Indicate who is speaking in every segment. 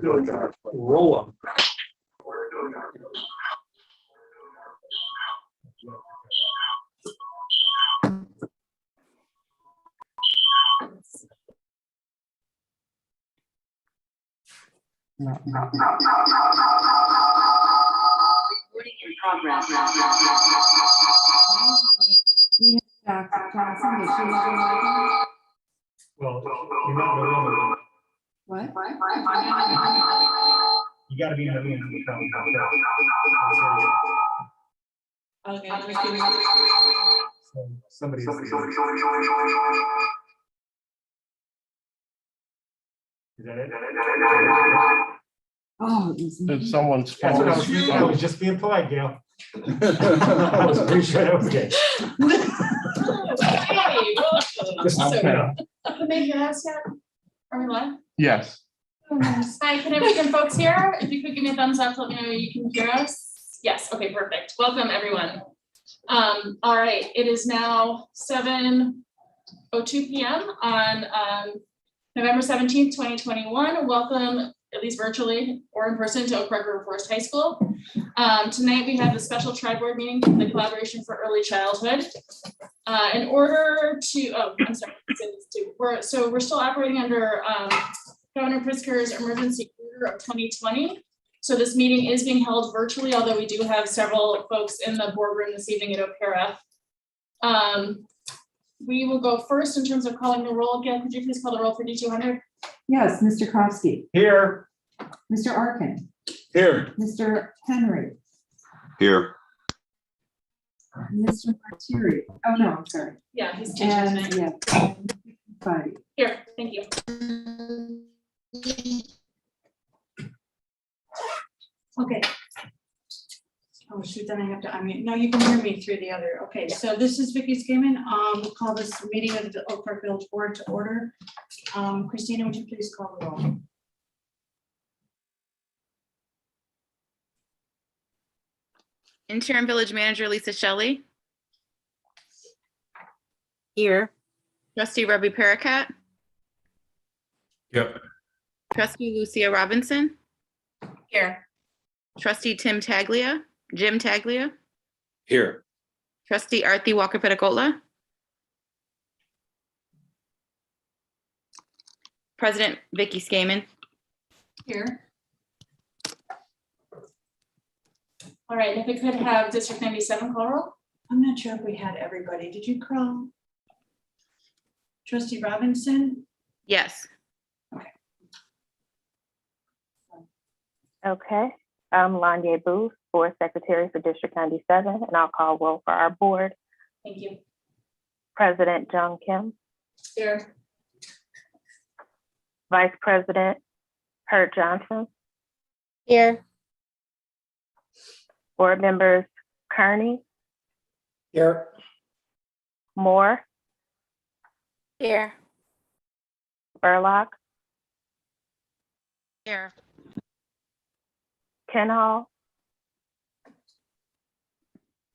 Speaker 1: Rolla.
Speaker 2: Recording in progress.
Speaker 1: Well, you're not in the room.
Speaker 3: What?
Speaker 1: You got to be in the room.
Speaker 3: Okay, just give me.
Speaker 1: So somebody's. Is that it?
Speaker 3: Oh,
Speaker 4: It's someone's
Speaker 1: That's what I
Speaker 4: phone.
Speaker 1: was, I was just being polite, Gail. I was pretty sure that was good.
Speaker 5: Hey, welcome.
Speaker 1: Just,
Speaker 5: So,
Speaker 1: you know,
Speaker 5: can they hear us yet? Are we live?
Speaker 4: Yes.
Speaker 5: Oh, nice. Hi, can folks hear? If you could give me a thumbs up, let me know you can hear us. Yes, okay, perfect. Welcome, everyone. All right, it is now 7:02 p.m. on November 17th, 2021. Welcome, at least virtually or in person, to Oak Park River Forest High School. Tonight we have the special tri-board meeting for the Collaboration for Early Childhood. In order to, I'm sorry, we're still operating under Governor Pritzker's emergency order of 2020. So this meeting is being held virtually, although we do have several folks in the boardroom this evening at O'Hara. We will go first in terms of calling the roll. Gail, could you please call the roll for D200?
Speaker 3: yes, Mr. Kowski,
Speaker 1: here.
Speaker 3: Mr. Arkin,
Speaker 4: Here.
Speaker 3: Mr. Henry,
Speaker 4: Here.
Speaker 3: Mr. Martiri. Oh, no, I'm sorry.
Speaker 5: Yeah, he's teaching
Speaker 3: And
Speaker 5: tonight.
Speaker 3: yeah, bye.
Speaker 5: Here, thank you.
Speaker 6: Okay. Oh shoot, then I have to unmute. No, you can hear me through the other. Okay, so this is Vicki Skiman. We'll call this meeting of the Oak Park Village Board to order. Christina, would you please call the roll?
Speaker 7: Interim Village Manager Lisa Shelley.
Speaker 8: Here.
Speaker 7: Trustee Ruby Paracat.
Speaker 4: Yep.
Speaker 7: Trustee Lucia Robinson.
Speaker 5: Here.
Speaker 7: Trustee Jim Taglia.
Speaker 4: Here.
Speaker 7: Trustee Arthi Walker-Petacola. President Vicki Skaman.
Speaker 5: Here. All right, if we could have District 97 call roll.
Speaker 6: I'm not sure if we had everybody. Did you call? Trustee Robinson?
Speaker 7: Yes.
Speaker 8: Okay. I'm Lanya Booth, Board Secretary for District 97, and I'll call roll for our board.
Speaker 5: Thank you.
Speaker 8: President Jung Kim,
Speaker 5: Here.
Speaker 8: Vice President Hurt Johnson,
Speaker 7: Here.
Speaker 8: board members Kearney,
Speaker 1: Here.
Speaker 8: Moore,
Speaker 7: Here.
Speaker 8: Burlock,
Speaker 7: Here.
Speaker 8: Kenhall,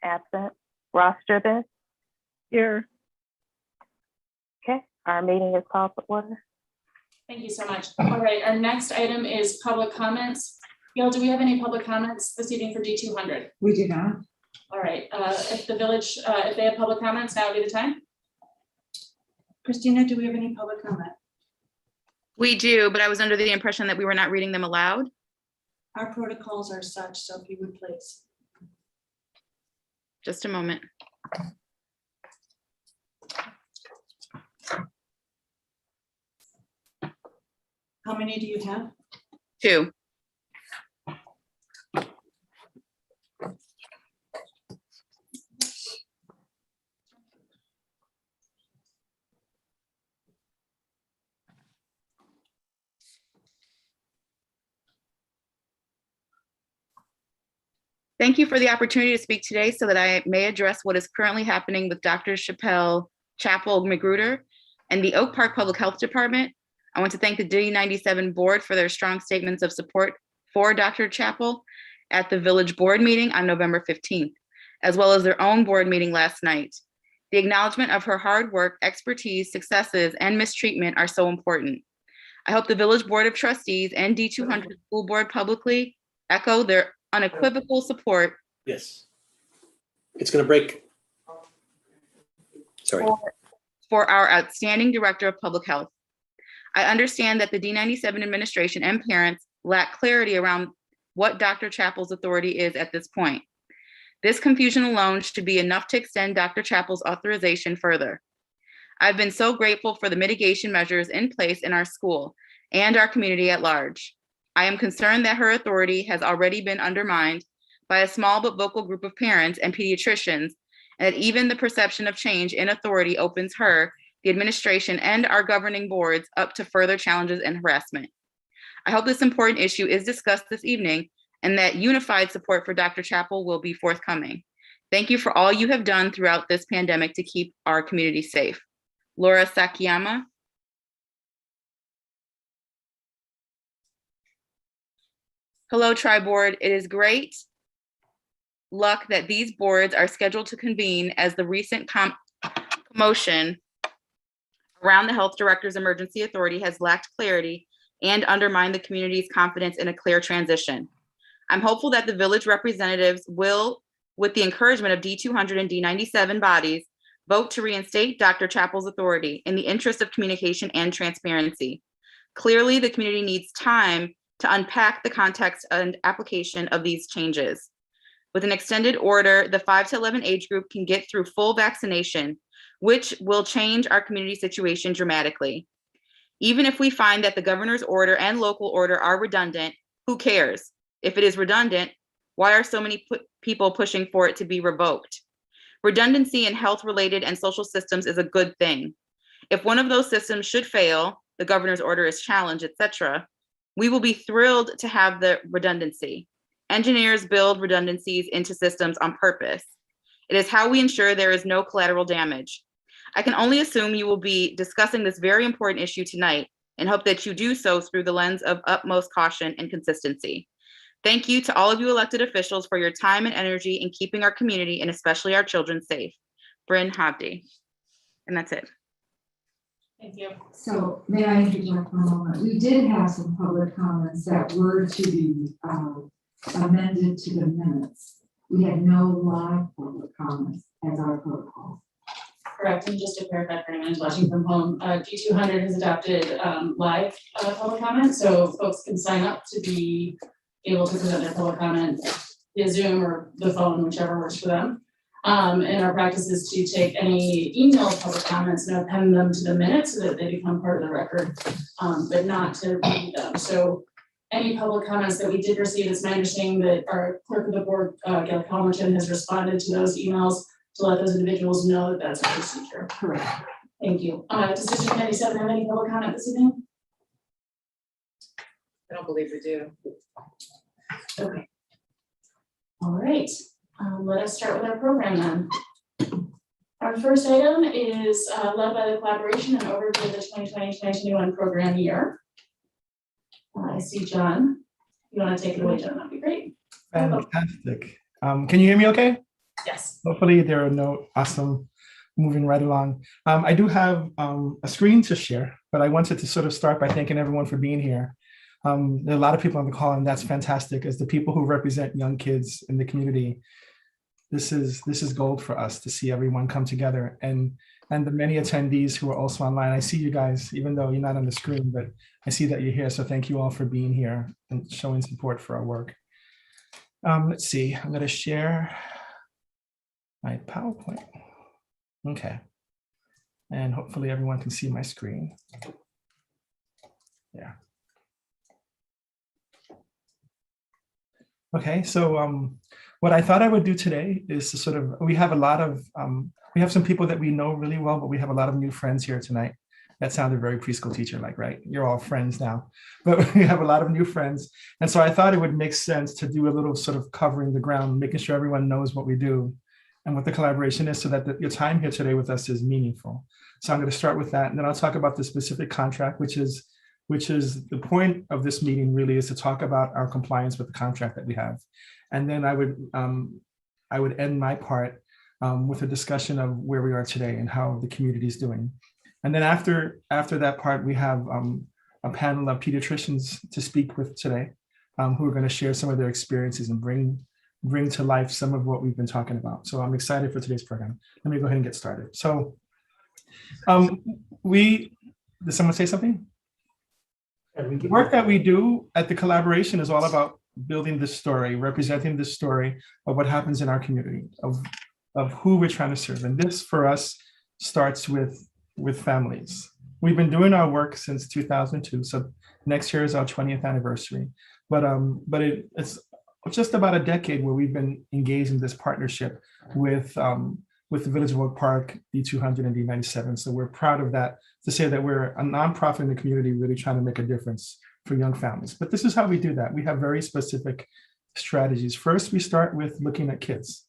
Speaker 8: absent, Ross Driven. Here. Okay, our meeting is called to order.
Speaker 5: Thank you so much. All right, our next item is public comments. Gail, do we have any public comments this evening for D200?
Speaker 3: We do not.
Speaker 5: All right, if the village, if they have public comments, now would be the time.
Speaker 6: Christina, do we have any public comment?
Speaker 7: We do, but I was under the impression that we were not reading them aloud.
Speaker 6: Our protocols are such, so if you would please.
Speaker 7: Just a moment.
Speaker 6: How many do you have?
Speaker 7: 2. Thank you for the opportunity to speak today so that I may address what is currently happening with Dr. Chappelle Chapel Magruder and the Oak Park Public Health Department. I want to thank the D97 board for their strong statements of support for Dr. Chapel at the village board meeting on November 15th, as well as their own board meeting last night. The acknowledgement of her hard work, expertise, successes, and mistreatment are so important. I hope the Village Board of Trustees and D200 School Board publicly echo their unequivocal support
Speaker 9: Yes. It's gonna break. Sorry.
Speaker 7: for our outstanding Director of Public Health. I understand that the D97 administration and parents lack clarity around what Dr. Chappell's authority is at this point. This confusion alone should be enough to extend Dr. Chappell's authorization further. I've been so grateful for the mitigation measures in place in our school and our community at large. I am concerned that her authority has already been undermined by a small but vocal group of parents and pediatricians, and that even the perception of change in authority opens her, the administration, and our governing boards up to further challenges and harassment. I hope this important issue is discussed this evening and that unified support for Dr. Chappell will be forthcoming. Thank you for all you have done throughout this pandemic to keep our community safe. Laura Sakiyama. Hello, Tri-Board. It is great luck that these boards are scheduled to convene as the recent commotion around the Health Director's Emergency Authority has lacked clarity and undermined the community's confidence in a clear transition. I'm hopeful that the village representatives will, with the encouragement of D200 and D97 bodies, vote to reinstate Dr. Chappell's authority in the interest of communication and transparency. Clearly, the community needs time to unpack the context and application of these changes. With an extended order, the 5 to 11 age group can get through full vaccination, which will change our community situation dramatically. Even if we find that the governor's order and local order are redundant, who cares? If it is redundant, why are so many people pushing for it to be revoked? Redundancy in health-related and social systems is a good thing. If one of those systems should fail, the governor's order is challenged, etc., we will be thrilled to have the redundancy. Engineers build redundancies into systems on purpose. It is how we ensure there is no collateral damage. I can only assume you will be discussing this very important issue tonight and hope that you do so through the lens of utmost caution and consistency. Thank you to all of you elected officials for your time and energy in keeping our community and especially our children safe. Bryn Habdi. And that's it.
Speaker 5: Thank you.
Speaker 3: So may I interject for a moment? We did have some public comments that were to be amended to the minutes. We had no live public comments as our protocol.
Speaker 5: Correct, and just to clarify for anyone who's watching from home, D200 has adopted live public comment, so folks can sign up to be able to present their public comment via Zoom or the phone, whichever works for them. And our practice is to take any emailed public comments and append them to the minutes so that they become part of the record, but not to read them. So any public comments that we did receive, it's my understanding that our clerk of the board, Gail Calmerton, has responded to those emails to let those individuals know that that's a procedure.
Speaker 3: Correct.
Speaker 5: Thank you. Does District 97 have any public comment this evening?
Speaker 7: I don't believe we do.
Speaker 5: Okay. All right. Let us start with our program then. Our first item is led by the collaboration and overview of the 2020-2021 program year. I see John. You want to take it away, John? That'd be great.
Speaker 1: Fantastic. Can you hear me okay?
Speaker 5: Yes.
Speaker 1: Hopefully there are no awesome moving right along. I do have a screen to share, but I wanted to sort of start by thanking everyone for being here. There are a lot of people on the call, and that's fantastic. As the people who represent young kids in the community, this is gold for us to see everyone come together, and the many attendees who are also online. I see you guys, even though you're not on the screen, but I see that you're here. So thank you all for being here and showing support for our work. Let's see, I'm going to share my PowerPoint. Okay. And hopefully everyone can see my screen. Yeah. Okay, so what I thought I would do today is to sort of, we have some people that we know really well, but we have a lot of new friends here tonight. That sounded very preschool teacher-like, right? You're all friends now, but we have a lot of new friends. And so I thought it would make sense to do a little sort of covering the ground, making sure everyone knows what we do and what the collaboration is, so that your time here today with us is meaningful. So I'm going to start with that, and then I'll talk about the specific contract, which is the point of this meeting really is to talk about our compliance with the contract that we have. And then I would end my part with a discussion of where we are today and how the community is doing. And then after that part, we have a panel of pediatricians to speak with today, who are going to share some of their experiences and bring to life some of what we've been talking about. So I'm excited for today's program. Let me go ahead and get started. So did someone say something? The work that we do at the collaboration is all about building this story, representing the story of what happens in our community, of who we're trying to serve. And this for us starts with families. We've been doing our work since 2002. So next year is our 20th anniversary. But it's just about a decade where we've been engaged in this partnership with the Village of Oak Park, D200 and D97. So we're proud of that, to say that we're a nonprofit in the community really trying to make a difference for young families. But this is how we do that. We have very specific strategies. First, we start with looking at kids.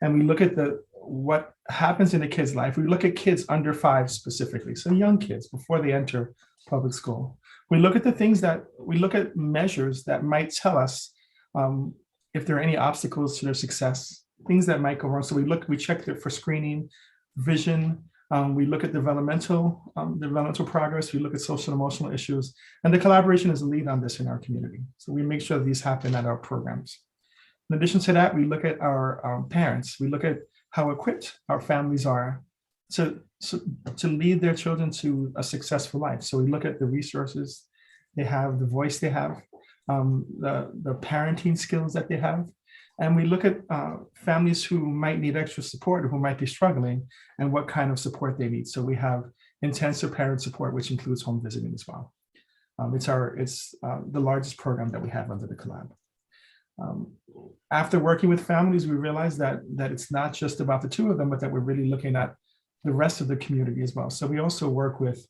Speaker 1: And we look at what happens in a kid's life. We look at kids under 5 specifically, so young kids before they enter public school. We look at we look at measures that might tell us if there are any obstacles to their success, things that might go wrong. So we check for screening, vision. We look at developmental progress. We look at social and emotional issues, and the collaboration is a lead on this in our community. So we make sure that these happen at our programs. In addition to that, we look at our parents. We look at how equipped our families are to lead their children to a successful life. So we look at the resources they have, the voice they have, the parenting skills that they have. And we look at families who might need extra support or who might be struggling and what kind of support they need. So we have intensive parent support, which includes home visiting as well. It's the largest program that we have under the collab. After working with families, we realized that it's not just about the 2 of them, but that we're really looking at the rest of the community as well. So we also work with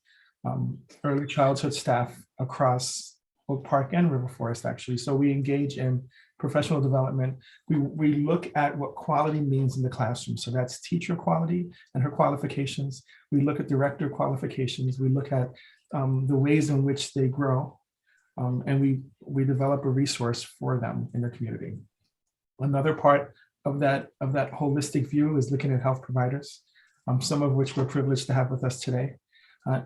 Speaker 1: early childhood staff across Oak Park and River Forest, actually. So we engage in professional development. We look at what quality means in the classroom. So that's teacher quality and her qualifications. We look at director qualifications. We look at the ways in which they grow. And we develop a resource for them in their community. Another part of that holistic view is looking at health providers, some of which we're privileged to have with us today.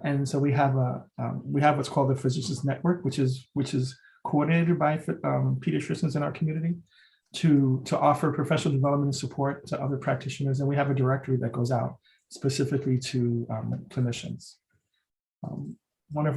Speaker 1: And so we have what's called the Physicians Network, which is coordinated by pediatricians in our community to offer professional development and support to other practitioners. And we have a directory that goes out specifically to clinicians. One of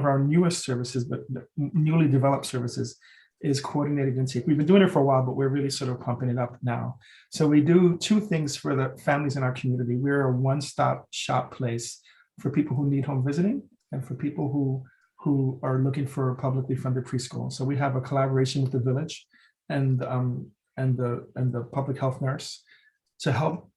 Speaker 1: our newest services, but newly developed services, is coordinated intake. We've been doing it for a while, but we're really sort of pumping it up now. So we do 2 things for the families in our community. We're a one-stop shop place for people who need home visiting and for people who are looking for a publicly funded preschool. So we have a collaboration with the village and the public health nurse to help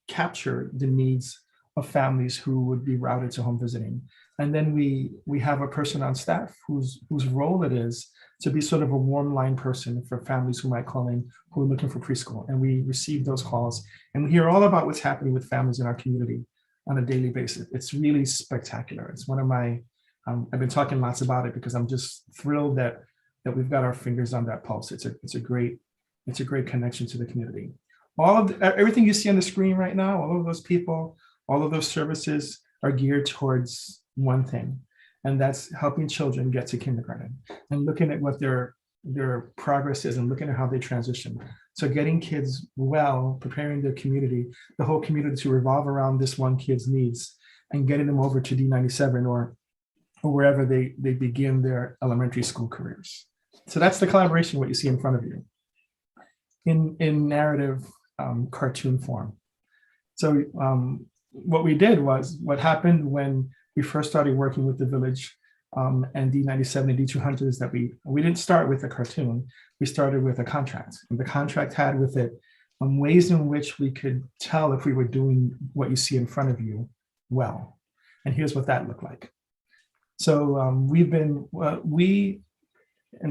Speaker 1: capture the needs of families who would be routed to home visiting. And then we have a person on staff whose role it is to be sort of a warm line person for families who might call in who are looking for preschool. And we receive those calls and we hear all about what's happening with families in our community on a daily basis. It's really spectacular. It's one of my, I've been talking lots about it because I'm just thrilled that we've got our fingers on that pulse. It's a great connection to the community. Everything you see on the screen right now, all of those people, all of those services are geared towards one thing, and that's helping children get to kindergarten and looking at what their progress is and looking at how they transition. So getting kids well, preparing their community, the whole community to revolve around this one kid's needs and getting them over to D97 or wherever they begin their elementary school careers. So that's the collaboration, what you see in front of you in narrative cartoon form. So what we did was, what happened when we first started working with the village and D97 and D200 is that we didn't start with a cartoon, we started with a contract. And the contract had with it ways in which we could tell if we were doing what you see in front of you well. And here's what that looked like. So in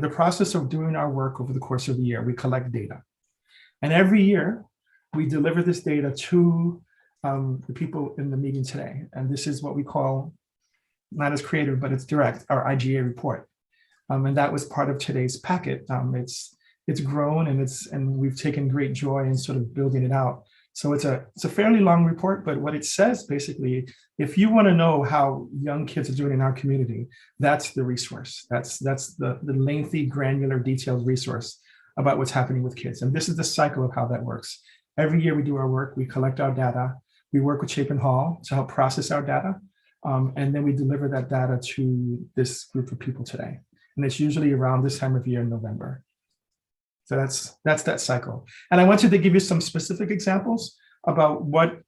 Speaker 1: the process of doing our work over the course of the year, we collect data. And every year we deliver this data to the people in the meeting today. And this is what we call, not as creative, but it's direct, our IGA report. And that was part of today's packet. It's grown and we've taken great joy in sort of building it out So it's a fairly long report, but what it says basically, if you want to know how young kids are doing in our community, that's the resource. That's the lengthy, granular, detailed resource about what's happening with kids. And this is the cycle of how that works. Every year we do our work, we collect our data, we work with Chapin Hall to help process our data, and then we deliver that data to this group of people today. And it's usually around this time of year in November. So that's that cycle. And I wanted to give you some specific examples about what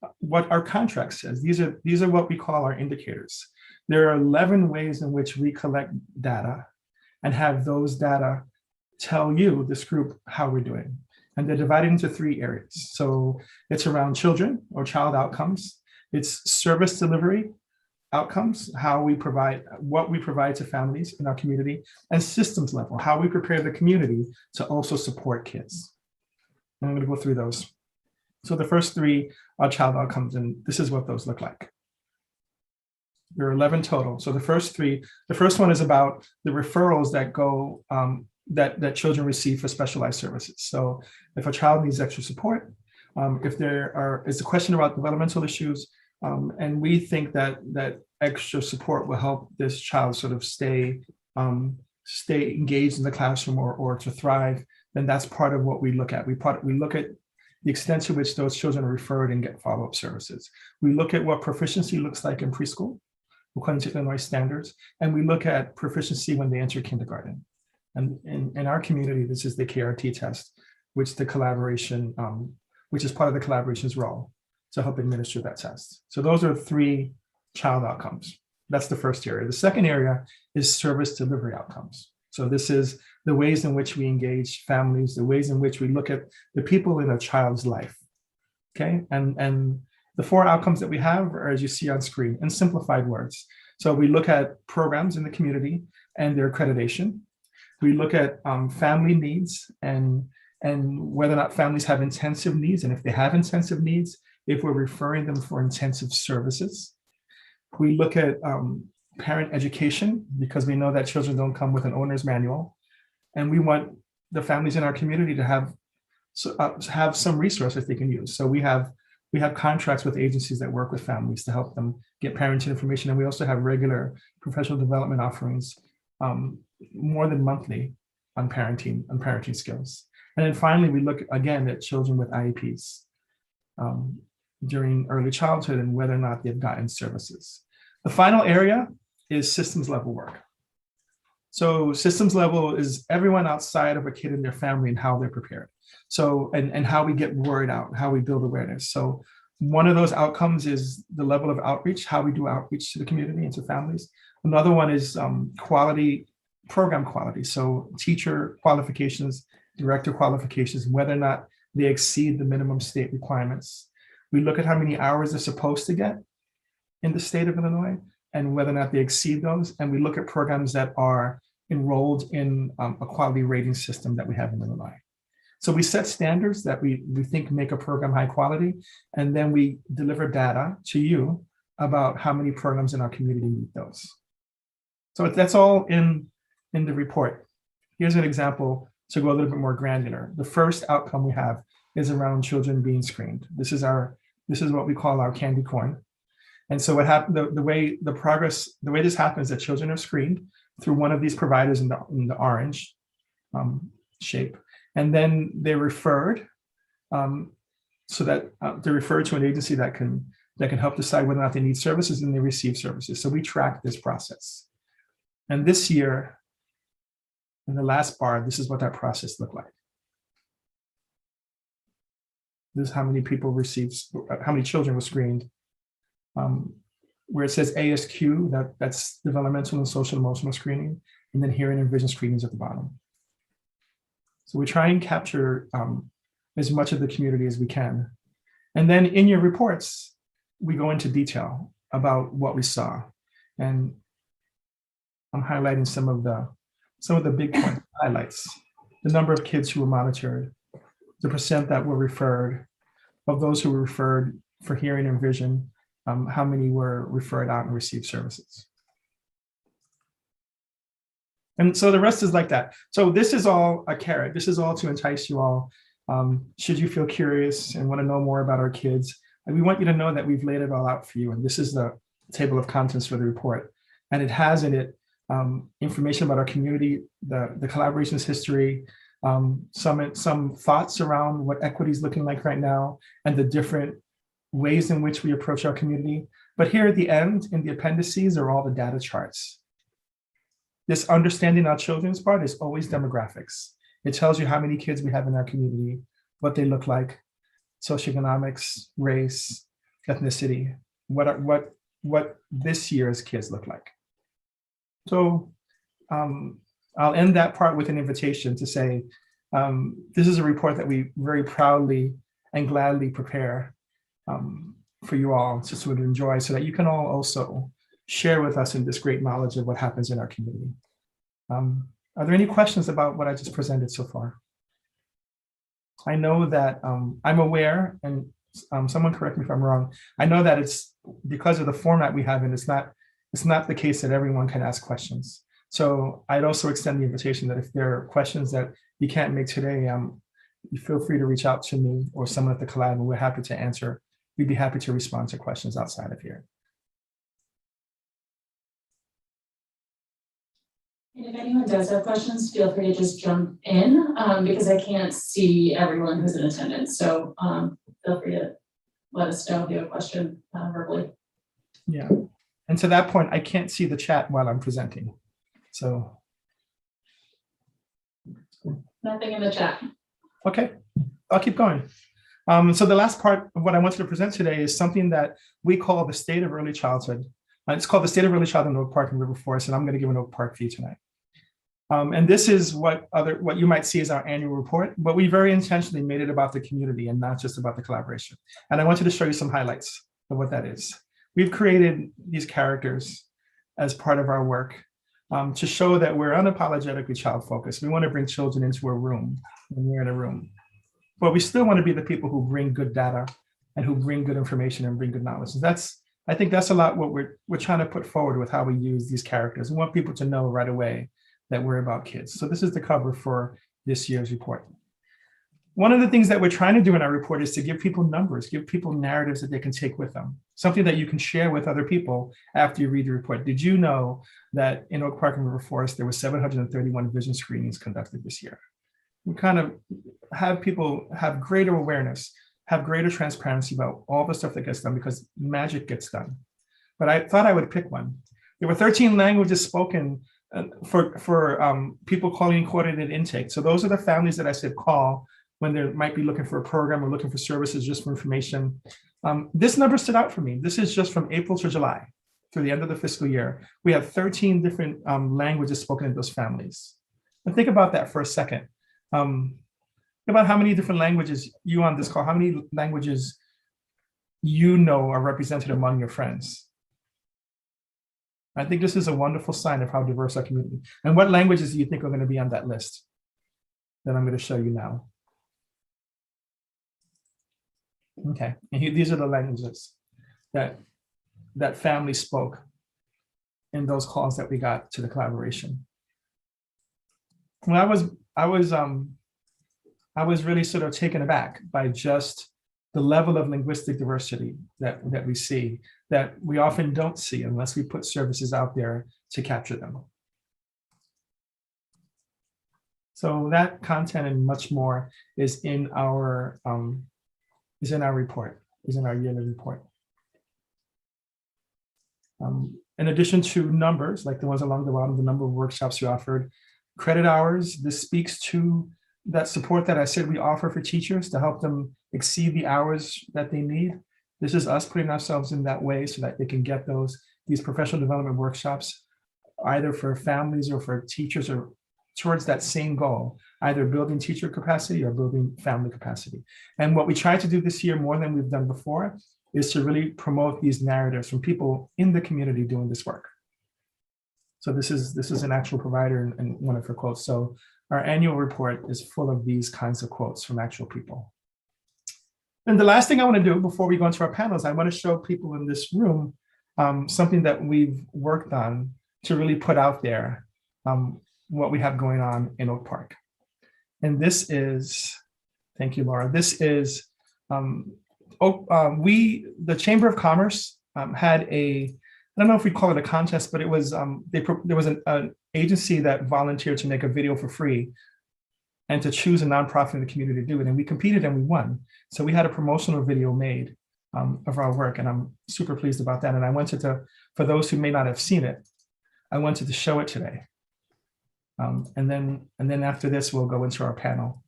Speaker 1: our contract says. These are what we call our indicators. There are 11 ways in which we collect data and have those data tell you, this group, how we're doing. And they're divided into 3 areas. So it's around children or child outcomes. It's service delivery outcomes, what we provide to families in our community, and systems level, how we prepare the community to also support kids. And I'm going to go through those. So the first 3 are child outcomes, and this is what those look like. There are 11 total. So the first one is about the referrals that go, that children receive for specialized services. So if a child needs extra support, if there is a question about developmental issues, and we think that extra support will help this child sort of stay engaged in the classroom or to thrive, then that's part of what we look at. We look at the extent to which those children are referred and get follow-up services. We look at what proficiency looks like in preschool, according to Illinois standards, and we look at proficiency when they enter kindergarten. And in our community, this is the KRT test, which is part of the collaboration's role to help administer that test. So those are 3 child outcomes. That's the first area. The second area is service delivery outcomes. So this is the ways in which we engage families, the ways in which we look at the people in a child's life. Okay, and the 4 outcomes that we have are, as you see on screen, in simplified words. So we look at programs in the community and their accreditation. We look at family needs and whether or not families have intensive needs, and if they have intensive needs, if we're referring them for intensive services. We look at parent education, because we know that children don't come with an owner's manual. And we want the families in our community to have some resources they can use. So we have contracts with agencies that work with families to help them get parenting information. And we also have regular professional development offerings, more than monthly, on parenting skills. And then finally, we look again at children with IEPs. During early childhood and whether or not they've gotten services. The final area is systems level work. So systems level is everyone outside of a kid and their family and how they're prepared. So, and how we get word out, how we build awareness. So one of those outcomes is the level of outreach, how we do outreach to the community and to families. Another one is program quality. So teacher qualifications, director qualifications, whether or not they exceed the minimum state requirements. We look at how many hours they're supposed to get in the state of Illinois and whether or not they exceed those. And we look at programs that are enrolled in a quality rating system that we have in Illinois. So we set standards that we think make a program high quality, and then we deliver data to you about how many programs in our community meet those. So that's all in the report. Here's an example to go a little bit more granular. The first outcome we have is around children being screened. This is what we call our candy corn. And so what happened, the way this happens is that children are screened through one of these providers in the orange shape. And then they're referred so that they're referred to an agency that can help decide whether or not they need services, and they receive services. So we track this process. And this year, in the last bar, this is what that process looked like. This is how many people received, how many children were screened. Where it says ASQ, that's developmental and social emotional screening, and then hearing and vision screenings at the bottom. So we try and capture as much of the community as we can. And then in your reports, we go into detail about what we saw. And I'm highlighting some of the big point highlights. The number of kids who were monitored, the percent that were referred, of those who were referred for hearing and vision, how many were referred out and received services. And so the rest is like that. So this is all a carrot. This is all to entice you all Should you feel curious and want to know more about our kids, and we want you to know that we've laid it all out for you. And this is the table of contents for the report. And it has in it information about our community, the collaborations history, some thoughts around what equity is looking like right now, and the different ways in which we approach our community. But here at the end, in the appendices, are all the data charts. This understanding our children's part is always demographics. It tells you how many kids we have in our community, what they look like, socioeconomics, race, ethnicity, what this year's kids look like. So I'll end that part with an invitation to say, this is a report that we very proudly and gladly prepare for you all to sort of enjoy, so that you can all also share with us in this great knowledge of what happens in our community. Are there any questions about what I just presented so far? I know that I'm aware, and someone correct me if I'm wrong, I know that it's because of the format we have, and it's not the case that everyone can ask questions. So I'd also extend the invitation that if there are questions that you can't make today, you feel free to reach out to me or someone at the collab, and we're happy to answer. We'd be happy to respond to questions outside of here.
Speaker 5: And if anyone does have questions, feel free to just jump in because I can't see everyone who's in attendance. So feel free to let us know if you have a question verbally.
Speaker 1: Yeah, and to that point, I can't see the chat while I'm presenting. So.
Speaker 5: Nothing in the chat.
Speaker 1: Okay, I'll keep going. So the last part of what I wanted to present today is something that we call the state of early childhood. It's called the state of early childhood in Oak Park and River Forest, and I'm going to give an Oak Park view tonight. And this is what you might see as our annual report, but we very intentionally made it about the community and not just about the collaboration. And I wanted to show you some highlights of what that is. We've created these characters as part of our work to show that we're unapologetically child-focused. We want to bring children into a room when we're in a room, but we still want to be the people who bring good data and who bring good information and bring good knowledge. And I think that's a lot what we're trying to put forward with how we use these characters. We want people to know right away that we're about kids. So this is the cover for this year's report. One of the things that we're trying to do in our report is to give people numbers, give people narratives that they can take with them, something that you can share with other people after you read the report. Did you know that in Oak Park and River Forest, there were 731 vision screenings conducted this year? We kind of have people have greater awareness, have greater transparency about all the stuff that gets done, because magic gets done. But I thought I would pick one. There were 13 languages spoken for people calling coordinated intake. So those are the families that I said call when they might be looking for a program or looking for services just for information. This number stood out for me. This is just from April to July, through the end of the fiscal year. We have 13 different languages spoken in those families. And think about that for a second. About how many different languages you on this call, how many languages you know are represented among your friends. I think this is a wonderful sign of how diverse our community. And what languages do you think are going to be on that list that I'm going to show you now? Okay, and these are the languages that family spoke in those calls that we got to the collaboration. Well, I was really sort of taken aback by just the level of linguistic diversity that we see, that we often don't see unless we put services out there to capture them. So that content and much more is in our report, is in our yearly report. In addition to numbers, like the ones along the bottom, the number of workshops we offered, credit hours, this speaks to that support that I said we offer for teachers to help them exceed the hours that they need. This is us putting ourselves in that way so that they can get these professional development workshops, either for families or for teachers, or towards that same goal, either building teacher capacity or building family capacity. And what we tried to do this year more than we've done before is to really promote these narratives from people in the community doing this work. So this is an actual provider and one of her quotes. So our annual report is full of these kinds of quotes from actual people. And the last thing I want to do before we go into our panels, I want to show people in this room something that we've worked on to really put out there what we have going on in Oak Park. And this is Thank you, Laura. This is, the Chamber of Commerce had I don't know if we call it a contest, but it was, there was an agency that volunteered to make a video for free and to choose a nonprofit in the community to do it. And we competed and we won. So we had a promotional video made of our work, and I'm super pleased about that. And I wanted to, for those who may not have seen it, I wanted to show it today. And then after this, we'll go into our panel.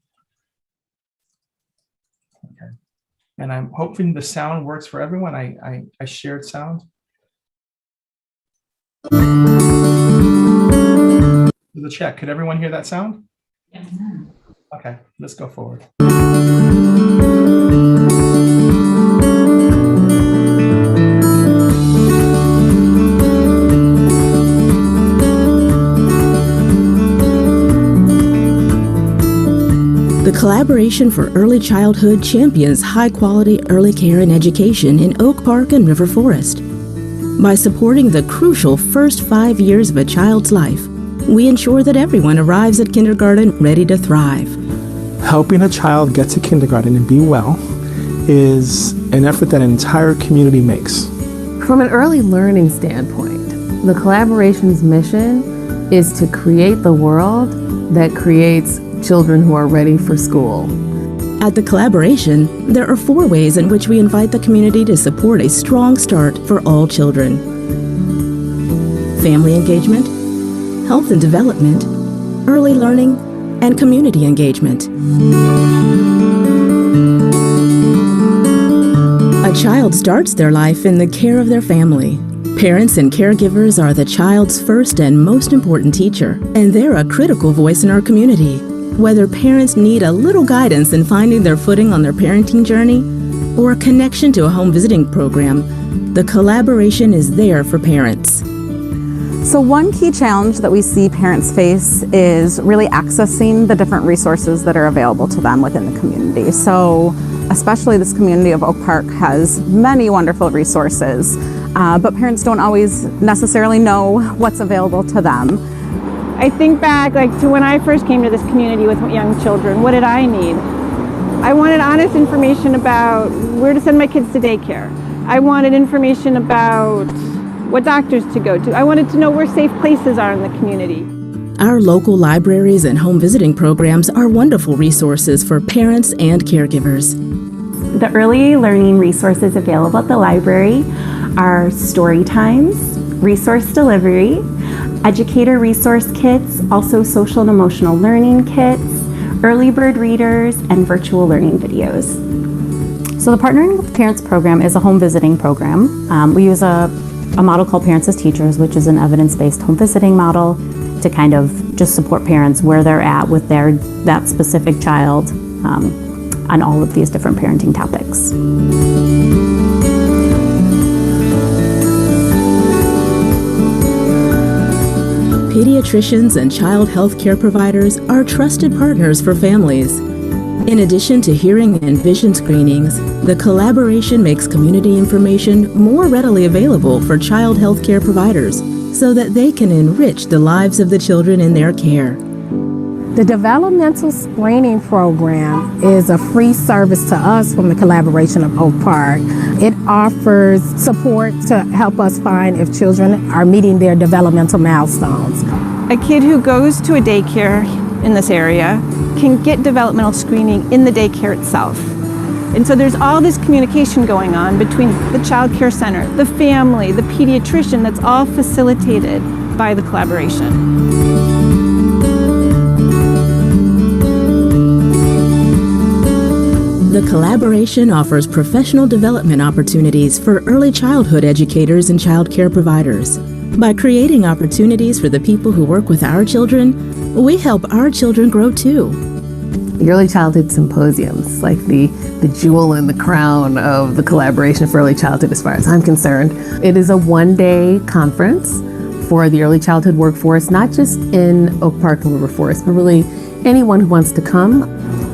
Speaker 1: Okay. And I'm hoping the sound works for everyone. I shared sound. The check. Could everyone hear that sound?
Speaker 5: Yes.
Speaker 1: Okay, let's go forward.
Speaker 10: The Collaboration for Early Childhood champions high-quality early care and education in Oak Park and River Forest. By supporting the crucial first 5 years of a child's life, we ensure that everyone arrives at kindergarten ready to thrive.
Speaker 1: Helping a child get to kindergarten and be well is an effort that an entire community makes.
Speaker 11: From an early learning standpoint, the Collaboration's mission is to create the world that creates children who are ready for school.
Speaker 10: At the Collaboration, there are 4 ways in which we invite the community to support a strong start for all children. Family engagement, health and development, early learning, and community engagement. A child starts their life in the care of their family. Parents and caregivers are the child's first and most important teacher, and they're a critical voice in our community. Whether parents need a little guidance in finding their footing on their parenting journey or a connection to a home visiting program, the Collaboration is there for parents.
Speaker 12: So one key challenge that we see parents face is really accessing the different resources that are available to them within the community. So especially this community of Oak Park has many wonderful resources, but parents don't always necessarily know what's available to them.
Speaker 13: I think back to when I first came to this community with young children. What did I need? I wanted honest information about where to send my kids to daycare. I wanted information about what doctors to go to. I wanted to know where safe places are in the community.
Speaker 10: Our local libraries and home visiting programs are wonderful resources for parents and caregivers.
Speaker 14: The early learning resources available at the library are story times, resource delivery, educator resource kits, also social and emotional learning kits, early bird readers, and virtual learning videos.
Speaker 12: So the Partnering with Parents program is a home visiting program. We use a model called Parents as Teachers, which is an evidence-based home visiting model to kind of just support parents where they're at with that specific child on all of these different parenting topics.
Speaker 10: Pediatricians and child health care providers are trusted partners for families. In addition to hearing and vision screenings, the Collaboration makes community information more readily available for child health care providers so that they can enrich the lives of the children in their care.
Speaker 15: The developmental screening program is a free service to us from the Collaboration of Oak Park. It offers support to help us find if children are meeting their developmental milestones.
Speaker 13: A kid who goes to a daycare in this area can get developmental screening in the daycare itself. And so there's all this communication going on between the child care center, the family, the pediatrician, that's all facilitated by the Collaboration.
Speaker 10: The Collaboration offers professional development opportunities for early childhood educators and child care providers. By creating opportunities for the people who work with our children, we help our children grow too.
Speaker 11: The Early Childhood Symposiums, like the jewel in the crown of the Collaboration for Early Childhood as far as I'm concerned. It is a one-day conference for the early childhood workforce, not just in Oak Park and River Forest, but really anyone who wants to come.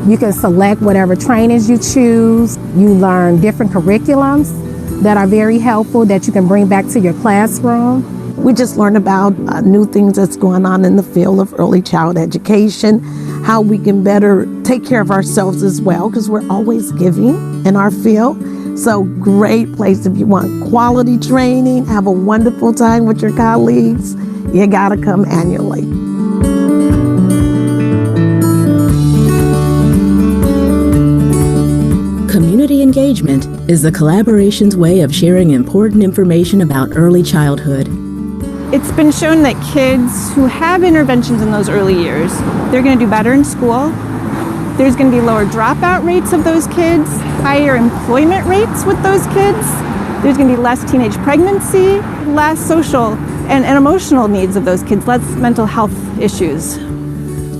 Speaker 15: You can select whatever trainings you choose. You learn different curriculums that are very helpful that you can bring back to your classroom. We just learn about new things that's going on in the field of early child education, how we can better take care of ourselves as well, because we're always giving in our field. So great place if you want quality training, have a wonderful time with your colleagues. You gotta come annually.
Speaker 10: Community engagement is the collaboration's way of sharing important information about early childhood.
Speaker 13: It's been shown that kids who have interventions in those early years, they're going to do better in school. There's going to be lower dropout rates of those kids, higher employment rates with those kids. There's going to be less teenage pregnancy, less social and emotional needs of those kids, less mental health issues.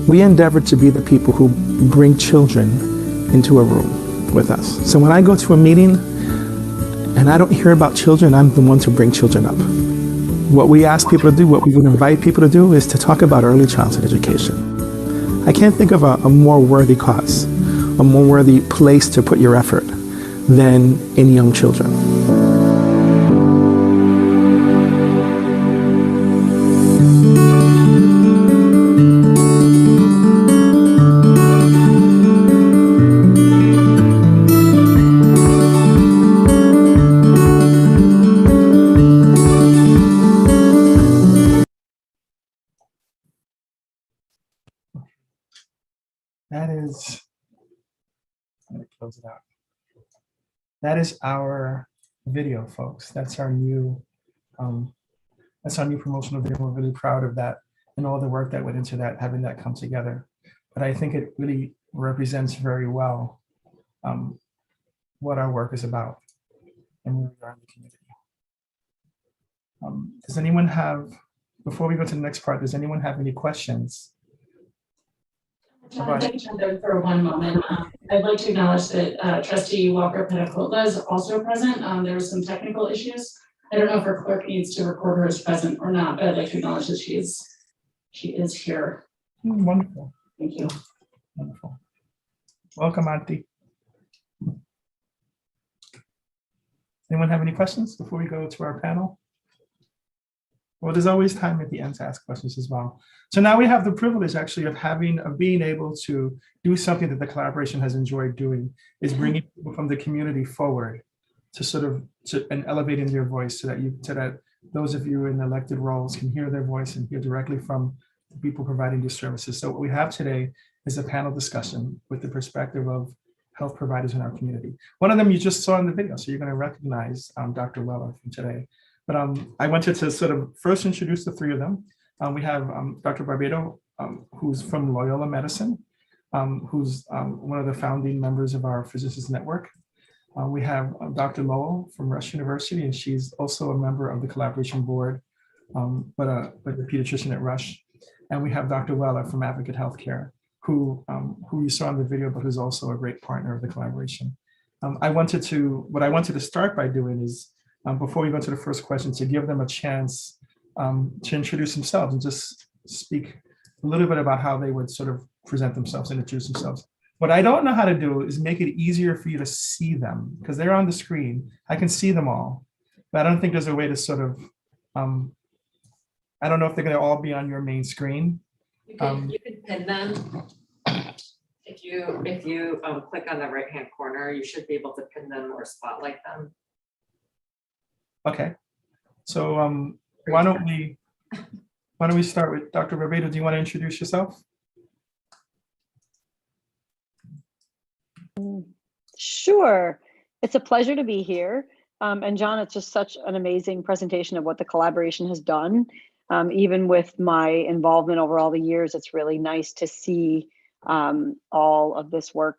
Speaker 1: We endeavor to be the people who bring children into a room with us. So when I go to a meeting and I don't hear about children, I'm the one to bring children up. What we ask people to do, what we would invite people to do, is to talk about early childhood education. I can't think of a more worthy cause, a more worthy place to put your effort than in young children. Let me close it out. That is our video, folks. That's our new promotional video. We're really proud of that and all the work that went into that, having that come together. But I think it really represents very well what our work is about and where we are in the community. Does anyone have, before we go to the next part, does anyone have any questions?
Speaker 5: John, if I can jump in for one moment. I'd like to acknowledge that Trustee Walker Petacola is also present. There were some technical issues. I don't know if our clerk needs to record her as present or not, but I'd like to acknowledge that she is here.
Speaker 1: Wonderful.
Speaker 5: Thank you.
Speaker 1: Wonderful. Welcome, Auntie. Anyone have any questions before we go to our panel? Well, there's always time at the end to ask questions as well. So now we have the privilege actually of being able to do something that the collaboration has enjoyed doing, is bringing people from the community forward and elevating their voice so that those of you in elected roles can hear their voice and hear directly from the people providing these services. So what we have today is a panel discussion with the perspective of health providers in our community. One of them you just saw in the video, so you're going to recognize Dr. Lowe from today. But I wanted to sort of first introduce the three of them. We have Dr. Roberto, who's from Loyola Medicine, who's one of the founding members of our Physicians Network. We have Dr. Lowell from Rush University, and she's also a member of the collaboration board, but a pediatrician at Rush. And we have Dr. Weller from Advocate Healthcare, who you saw in the video, but who's also a great partner of the collaboration. What I wanted to start by doing is, before we go to the first question, to give them a chance to introduce themselves and just speak a little bit about how they would sort of present themselves and introduce themselves. What I don't know how to do is make it easier for you to see them, because they're on the screen. I can see them all, but I don't think there's a way to sort of, I don't know if they're going to all be on your main screen.
Speaker 16: You can pin them. If you click on the right-hand corner, you should be able to pin them or spotlight them.
Speaker 1: Okay, so why don't we start with Dr. Roberto? Do you want to introduce yourself?
Speaker 17: Sure, it's a pleasure to be here. And John, it's just such an amazing presentation of what the collaboration has done. Even with my involvement over all the years, it's really nice to see all of this work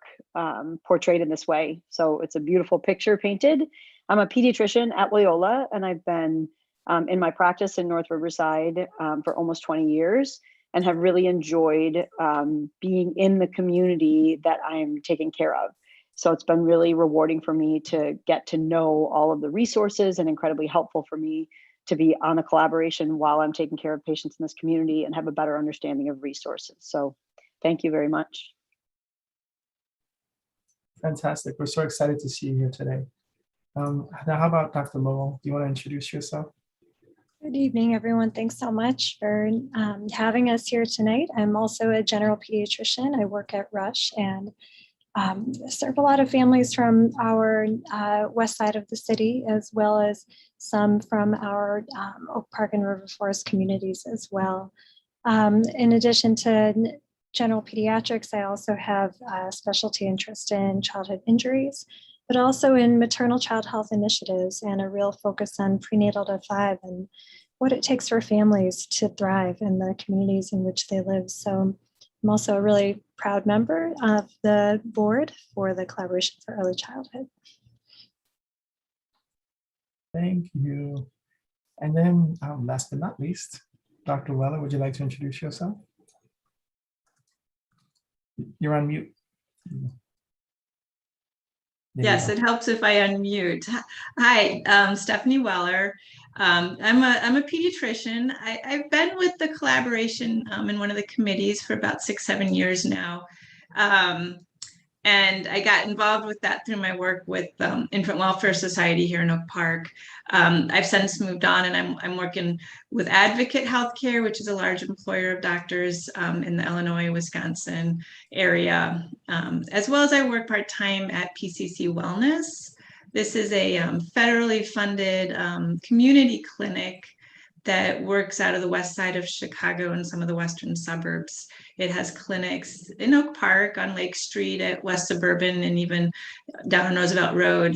Speaker 17: portrayed in this way. So it's a beautiful picture painted. I'm a pediatrician at Loyola, and I've been in my practice in North Riverside for almost 20 years and have really enjoyed being in the community that I'm taking care of. So it's been really rewarding for me to get to know all of the resources, and incredibly helpful for me to be on a collaboration while I'm taking care of patients in this community and have a better understanding of resources. So thank you very much.
Speaker 1: Fantastic. We're so excited to see you here today. Now, how about Dr. Lowell? Do you want to introduce yourself?
Speaker 18: Good evening, everyone. Thanks so much for having us here tonight. I'm also a general pediatrician. I work at Rush and serve a lot of families from our west side of the city, as well as some from our Oak Park and River Forest communities as well. In addition to general pediatrics, I also have a specialty interest in childhood injuries, but also in maternal child health initiatives and a real focus on prenatal to 5 and what it takes for families to thrive in the communities in which they live. So I'm also a really proud member of the board for the Collaboration for Early Childhood.
Speaker 1: Thank you. And then last but not least, Dr. Weller, would you like to introduce yourself? You're on mute.
Speaker 19: Yes, it helps if I unmute. Hi, Stephanie Weller. I'm a pediatrician. I've been with the collaboration in one of the committees for about 6-7 years now. And I got involved with that through my work with Infant Welfare Society here in Oak Park. I've since moved on and I'm working with Advocate Healthcare, which is a large employer of doctors in the Illinois, Wisconsin area, as well as I work part-time at PCC Wellness. This is a federally funded community clinic that works out of the west side of Chicago and some of the western suburbs. It has clinics in Oak Park, on Lake Street, at West Suburban, and even down on Roosevelt Road.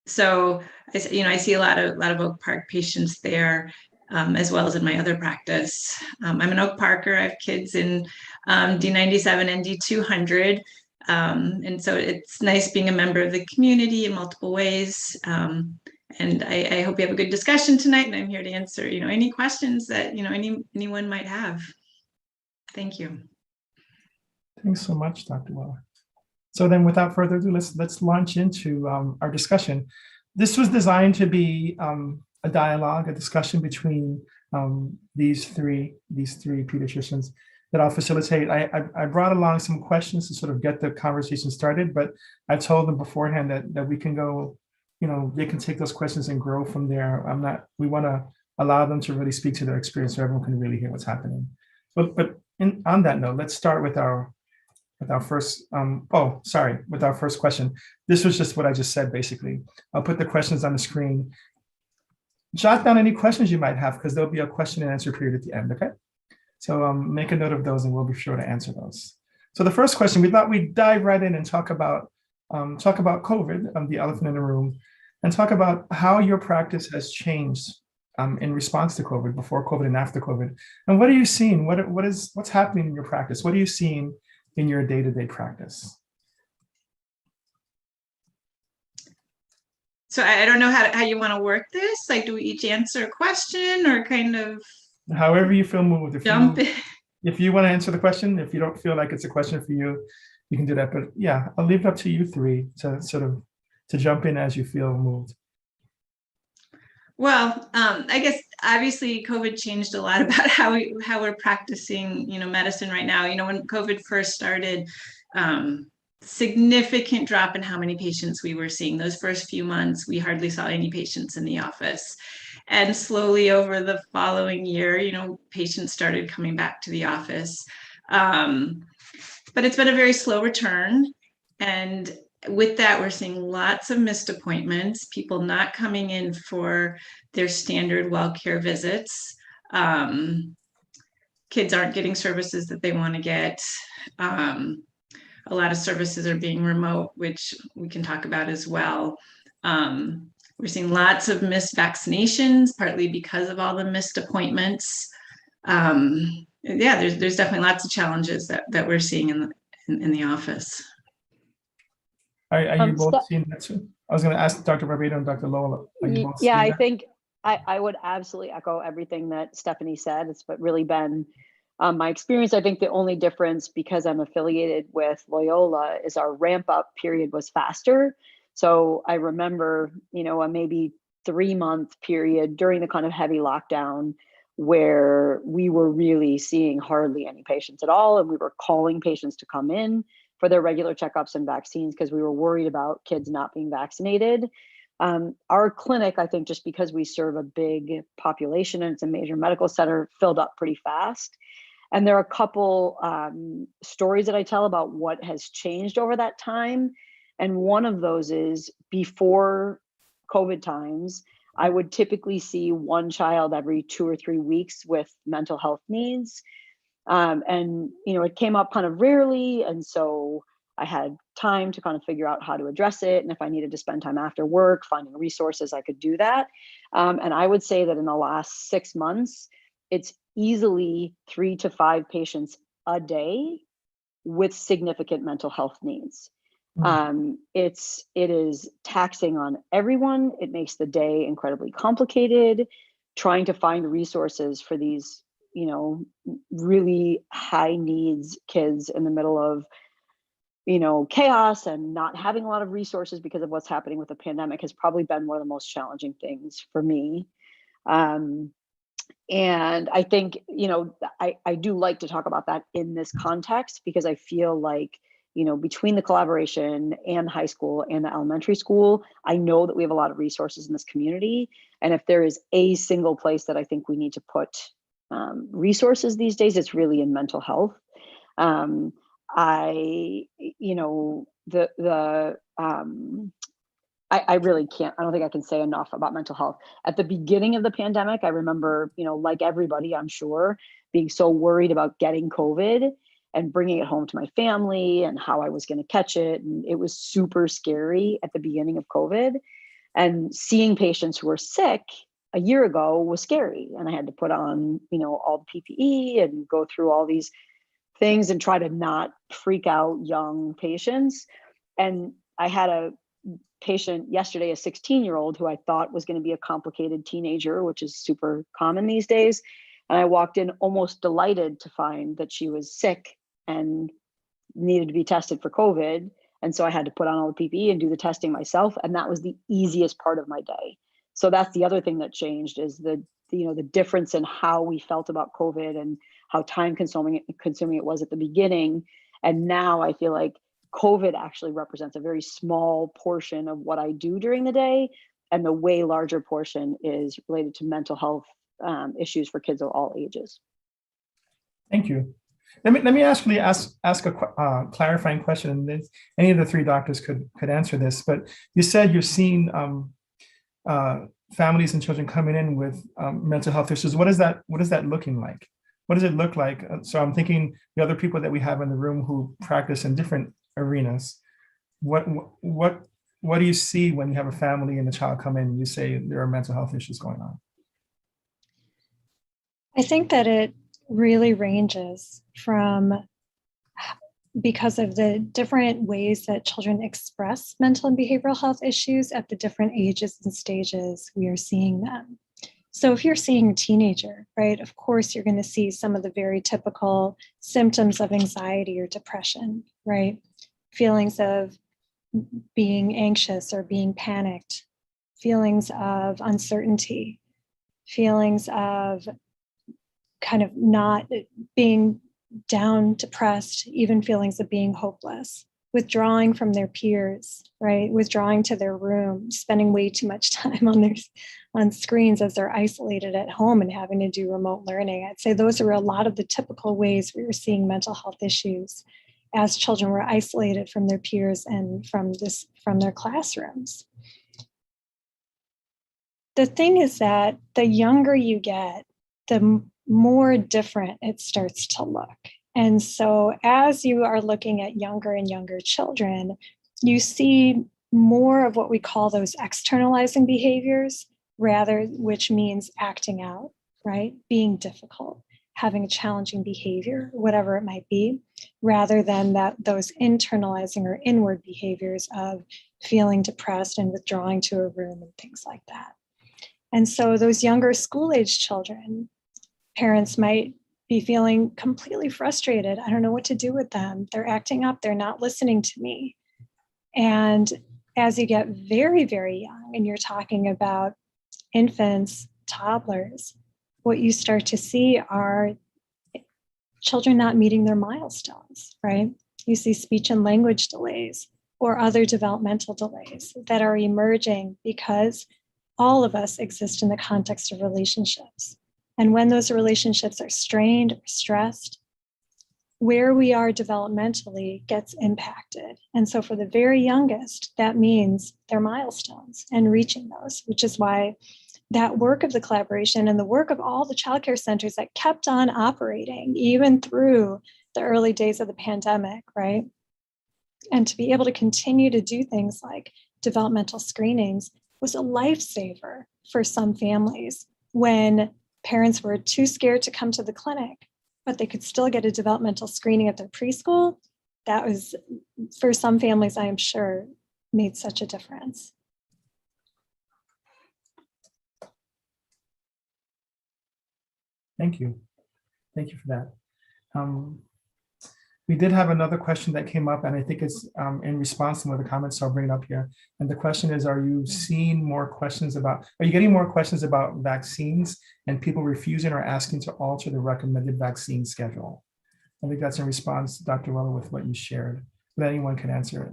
Speaker 19: So I see a lot of Oak Park patients there, as well as in my other practice. I'm an Oak Parker. I have kids in D97 and D200. And so it's nice being a member of the community in multiple ways. And I hope you have a good discussion tonight, and I'm here to answer, any questions that, anyone might have. Thank you.
Speaker 1: Thanks so much, Dr. Weller. So then without further ado, let's launch into our discussion. This was designed to be a dialogue, a discussion between these three pediatricians that I'll facilitate. I brought along some questions to sort of get the conversation started, but I told them beforehand that we can go, they can take those questions and grow from there. We want to allow them to really speak to their experience so everyone can really hear what's happening. But on that note, let's start with our first, with our first question. This was just what I just said, basically. I'll put the questions on the screen. Jot down any questions you might have, because there'll be a question and answer period at the end, okay? So make a note of those and we'll be sure to answer those. So the first question, we thought we'd dive right in and talk about COVID, the elephant in the room, and talk about how your practice has changed in response to COVID, before COVID and after COVID. And what are you seeing? What's happening in your practice? What are you seeing in your day-to-day practice?
Speaker 19: So I don't know how you want to work this. Like, do we each answer a question or kind of?
Speaker 1: However you feel moved. If you want to answer the question, if you don't feel like it's a question for you, you can do that. But yeah, I'll leave it up to you three to to jump in as you feel moved.
Speaker 19: Well, I guess obviously COVID changed a lot about how we're practicing, medicine right now. When COVID first started, significant drop in how many patients we were seeing. Those first few months, we hardly saw any patients in the office. And slowly over the following year, patients started coming back to the office. But it's been a very slow return. And with that, we're seeing lots of missed appointments, people not coming in for their standard well care visits. Kids aren't getting services that they want to get. A lot of services are being remote, which we can talk about as well. We're seeing lots of missed vaccinations, partly because of all the missed appointments. Yeah, there's definitely lots of challenges that we're seeing in the office.
Speaker 1: Are you both seeing that too? I was going to ask Dr. Roberto and Dr. Lowell.
Speaker 17: Yeah, I think I would absolutely echo everything that Stephanie said. It's really been my experience. I think the only difference, because I'm affiliated with Loyola, is our ramp up period was faster. So I remember, a maybe 3-month period during the kind of heavy lockdown where we were really seeing hardly any patients at all. And we were calling patients to come in for their regular checkups and vaccines because we were worried about kids not being vaccinated. Our clinic, I think, just because we serve a big population and it's a major medical center, filled up pretty fast. And there are a couple stories that I tell about what has changed over that time. And one of those is before COVID times, I would typically see one child every 2 or 3 weeks with mental health needs. And, it came up kind of rarely. And so I had time to kind of figure out how to address it. And if I needed to spend time after work, finding resources, I could do that. And I would say that in the last 6 months, it's easily 3 to 5 patients a day with significant mental health needs. It is taxing on everyone. It makes the day incredibly complicated, trying to find resources for these, really high needs kids in the middle of, chaos and not having a lot of resources because of what's happening with the pandemic has probably been one of the most challenging things for me. And I think, I do like to talk about that in this context because I feel like, between the collaboration and high school and the elementary school, I know that we have a lot of resources in this community. And if there is a single place that I think we need to put resources these days, it's really in mental health. I really can't, I don't think I can say enough about mental health. At the beginning of the pandemic, I remember, like everybody, I'm sure, being so worried about getting COVID and bringing it home to my family and how I was going to catch it. And it was super scary at the beginning of COVID. And seeing patients who were sick a year ago was scary. And I had to put on, all the PPE and go through all these things and try to not freak out young patients. And I had a patient yesterday, a 16-year-old who I thought was going to be a complicated teenager, which is super common these days. And I walked in almost delighted to find that she was sick and needed to be tested for COVID. And so I had to put on all the PPE and do the testing myself. And that was the easiest part of my day. So that's the other thing that changed is the difference in how we felt about COVID and how time consuming it was at the beginning. And now I feel like COVID actually represents a very small portion of what I do during the day. And the way larger portion is related to mental health issues for kids of all ages.
Speaker 1: Thank you. Let me actually ask a clarifying question, and any of the 3 doctors could answer this. But you said you're seeing families and children coming in with mental health issues. What is that looking like? What does it look like? So I'm thinking the other people that we have in the room who practice in different arenas. What do you see when you have a family and a child come in and you say there are mental health issues going on?
Speaker 18: I think that it really ranges from, because of the different ways that children express mental and behavioral health issues at the different ages and stages we are seeing them. So if you're seeing a teenager, right, of course, you're going to see some of the very typical symptoms of anxiety or depression, right? Feelings of being anxious or being panicked, feelings of uncertainty, feelings of kind of not being down, depressed, even feelings of being hopeless, withdrawing from their peers, right? Withdrawing to their room, spending way too much time on screens as they're isolated at home and having to do remote learning. I'd say those are a lot of the typical ways we were seeing mental health issues as children were isolated from their peers and from their classrooms. The thing is that the younger you get, the more different it starts to look. And so as you are looking at younger and younger children, you see more of what we call those externalizing behaviors, which means acting out, right? Being difficult, having a challenging behavior, whatever it might be, rather than those internalizing or inward behaviors of feeling depressed and withdrawing to a room and things like that. And so those younger school-age children, parents might be feeling completely frustrated. I don't know what to do with them. They're acting up. They're not listening to me. And as you get very, very young, and you're talking about infants, toddlers, what you start to see are children not meeting their milestones, right? You see speech and language delays, or other developmental delays that are emerging because all of us exist in the context of relationships. And when those relationships are strained or stressed, where we are developmentally gets impacted. And so for the very youngest, that means their milestones and reaching those, which is why that work of the collaboration and the work of all the childcare centers that kept on operating even through the early days of the pandemic, right? And to be able to continue to do things like developmental screenings was a lifesaver for some families when parents were too scared to come to the clinic, but they could still get a developmental screening at their preschool. That was, for some families, I am sure, made such a difference.
Speaker 1: Thank you. Thank you for that. We did have another question that came up, and I think it's in response to one of the comments, so I'll bring it up here. And the question is, are you getting more questions about vaccines and people refusing or asking to alter the recommended vaccine schedule? I think that's in response, Dr. Lowe, with what you shared, but anyone can answer it.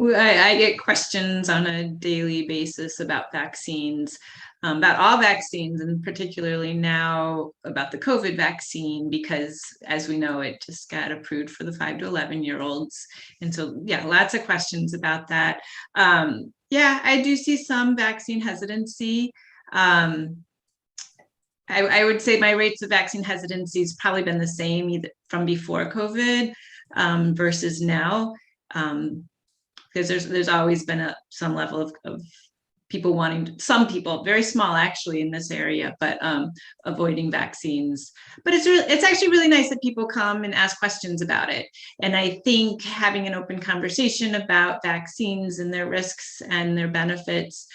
Speaker 19: I get questions on a daily basis about vaccines, about all vaccines, and particularly now about the COVID vaccine, because as we know, it just got approved for the 5 to 11-year-olds. And so, yeah, lots of questions about that. Yeah, I do see some vaccine hesitancy. I would say my rates of vaccine hesitancy has probably been the same either from before COVID versus now. Because there's always been some level of people some people, very small actually in this area, but avoiding vaccines. But it's actually really nice that people come and ask questions about it. And I think having an open conversation about vaccines and their risks and their benefits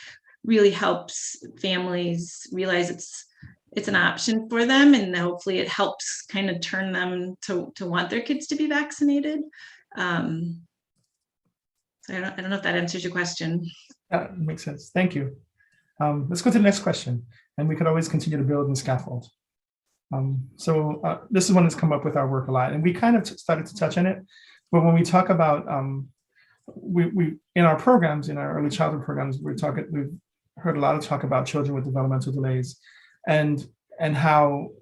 Speaker 19: really helps families realize it's an option for them, and hopefully it helps kind of turn them to want their kids to be vaccinated. So I don't know if that answers your question.
Speaker 1: Yeah, makes sense. Thank you. Let's go to the next question, and we could always continue to build and scaffold. This is one that's come up with our work a lot, and we kind of started to touch on it. But when we talk about, we in our programs, in our early childhood programs, we've heard a lot of talk about children with developmental delays, and how,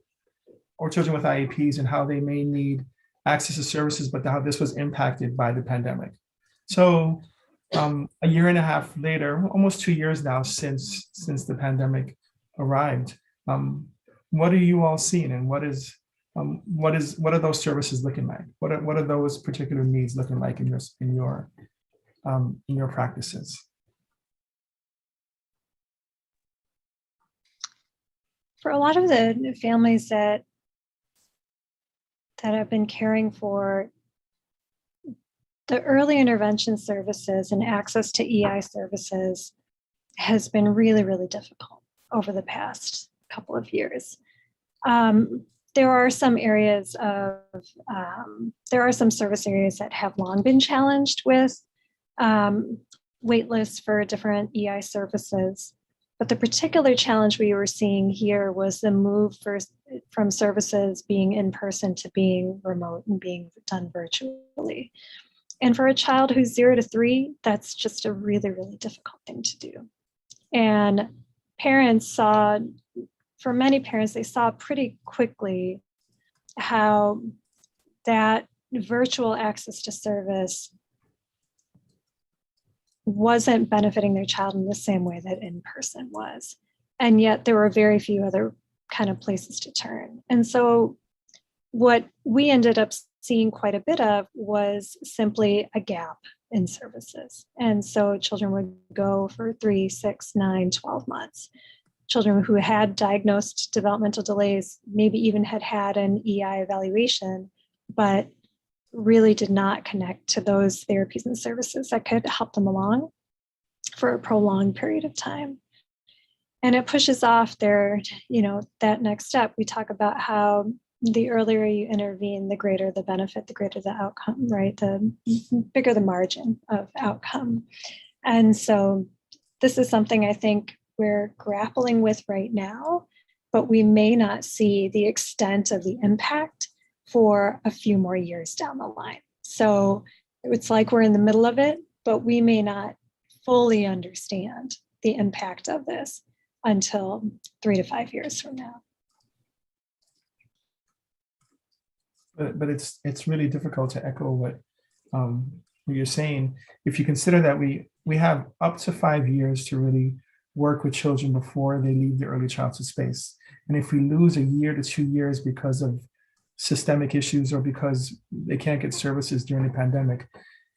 Speaker 1: or children with IEPs, and how they may need access to services, but how this was impacted by the pandemic. So a year and a half later, almost 2 years now since the pandemic arrived, what are you all seeing, and what are those services looking like? What are those particular needs looking like in your practices?
Speaker 18: For a lot of the families that have been caring for the early intervention services and access to EI services has been really, really difficult over the past couple of years. There are some areas there are some service areas that have long been challenged with wait lists for different EI services. But the particular challenge we were seeing here was the move from services being in person to being remote and being done virtually. And for a child who's 0 to 3, that's just a really, really difficult thing to do. And for many parents, they saw pretty quickly how that virtual access to service wasn't benefiting their child in the same way that in person was. And yet there were very few other kind of places to turn. And so what we ended up seeing quite a bit of was simply a gap in services. And so children would go for 3, 6, 9, 12 months. Children who had diagnosed developmental delays, maybe even had an EI evaluation, but really did not connect to those therapies and services that could help them along for a prolonged period of time. And it pushes off that next step. We talk about how the earlier you intervene, the greater the benefit, the greater the outcome, right? The bigger the margin of outcome. And so this is something I think we're grappling with right now, but we may not see the extent of the impact for a few more years down the line. So it's like we're in the middle of it, but we may not fully understand the impact of this until 3 to 5 years from now.
Speaker 1: But it's really difficult to echo what you're saying. If you consider that we have up to 5 years to really work with children before they leave the early childhood space. And if we lose a year to 2 years because of systemic issues or because they can't get services during the pandemic,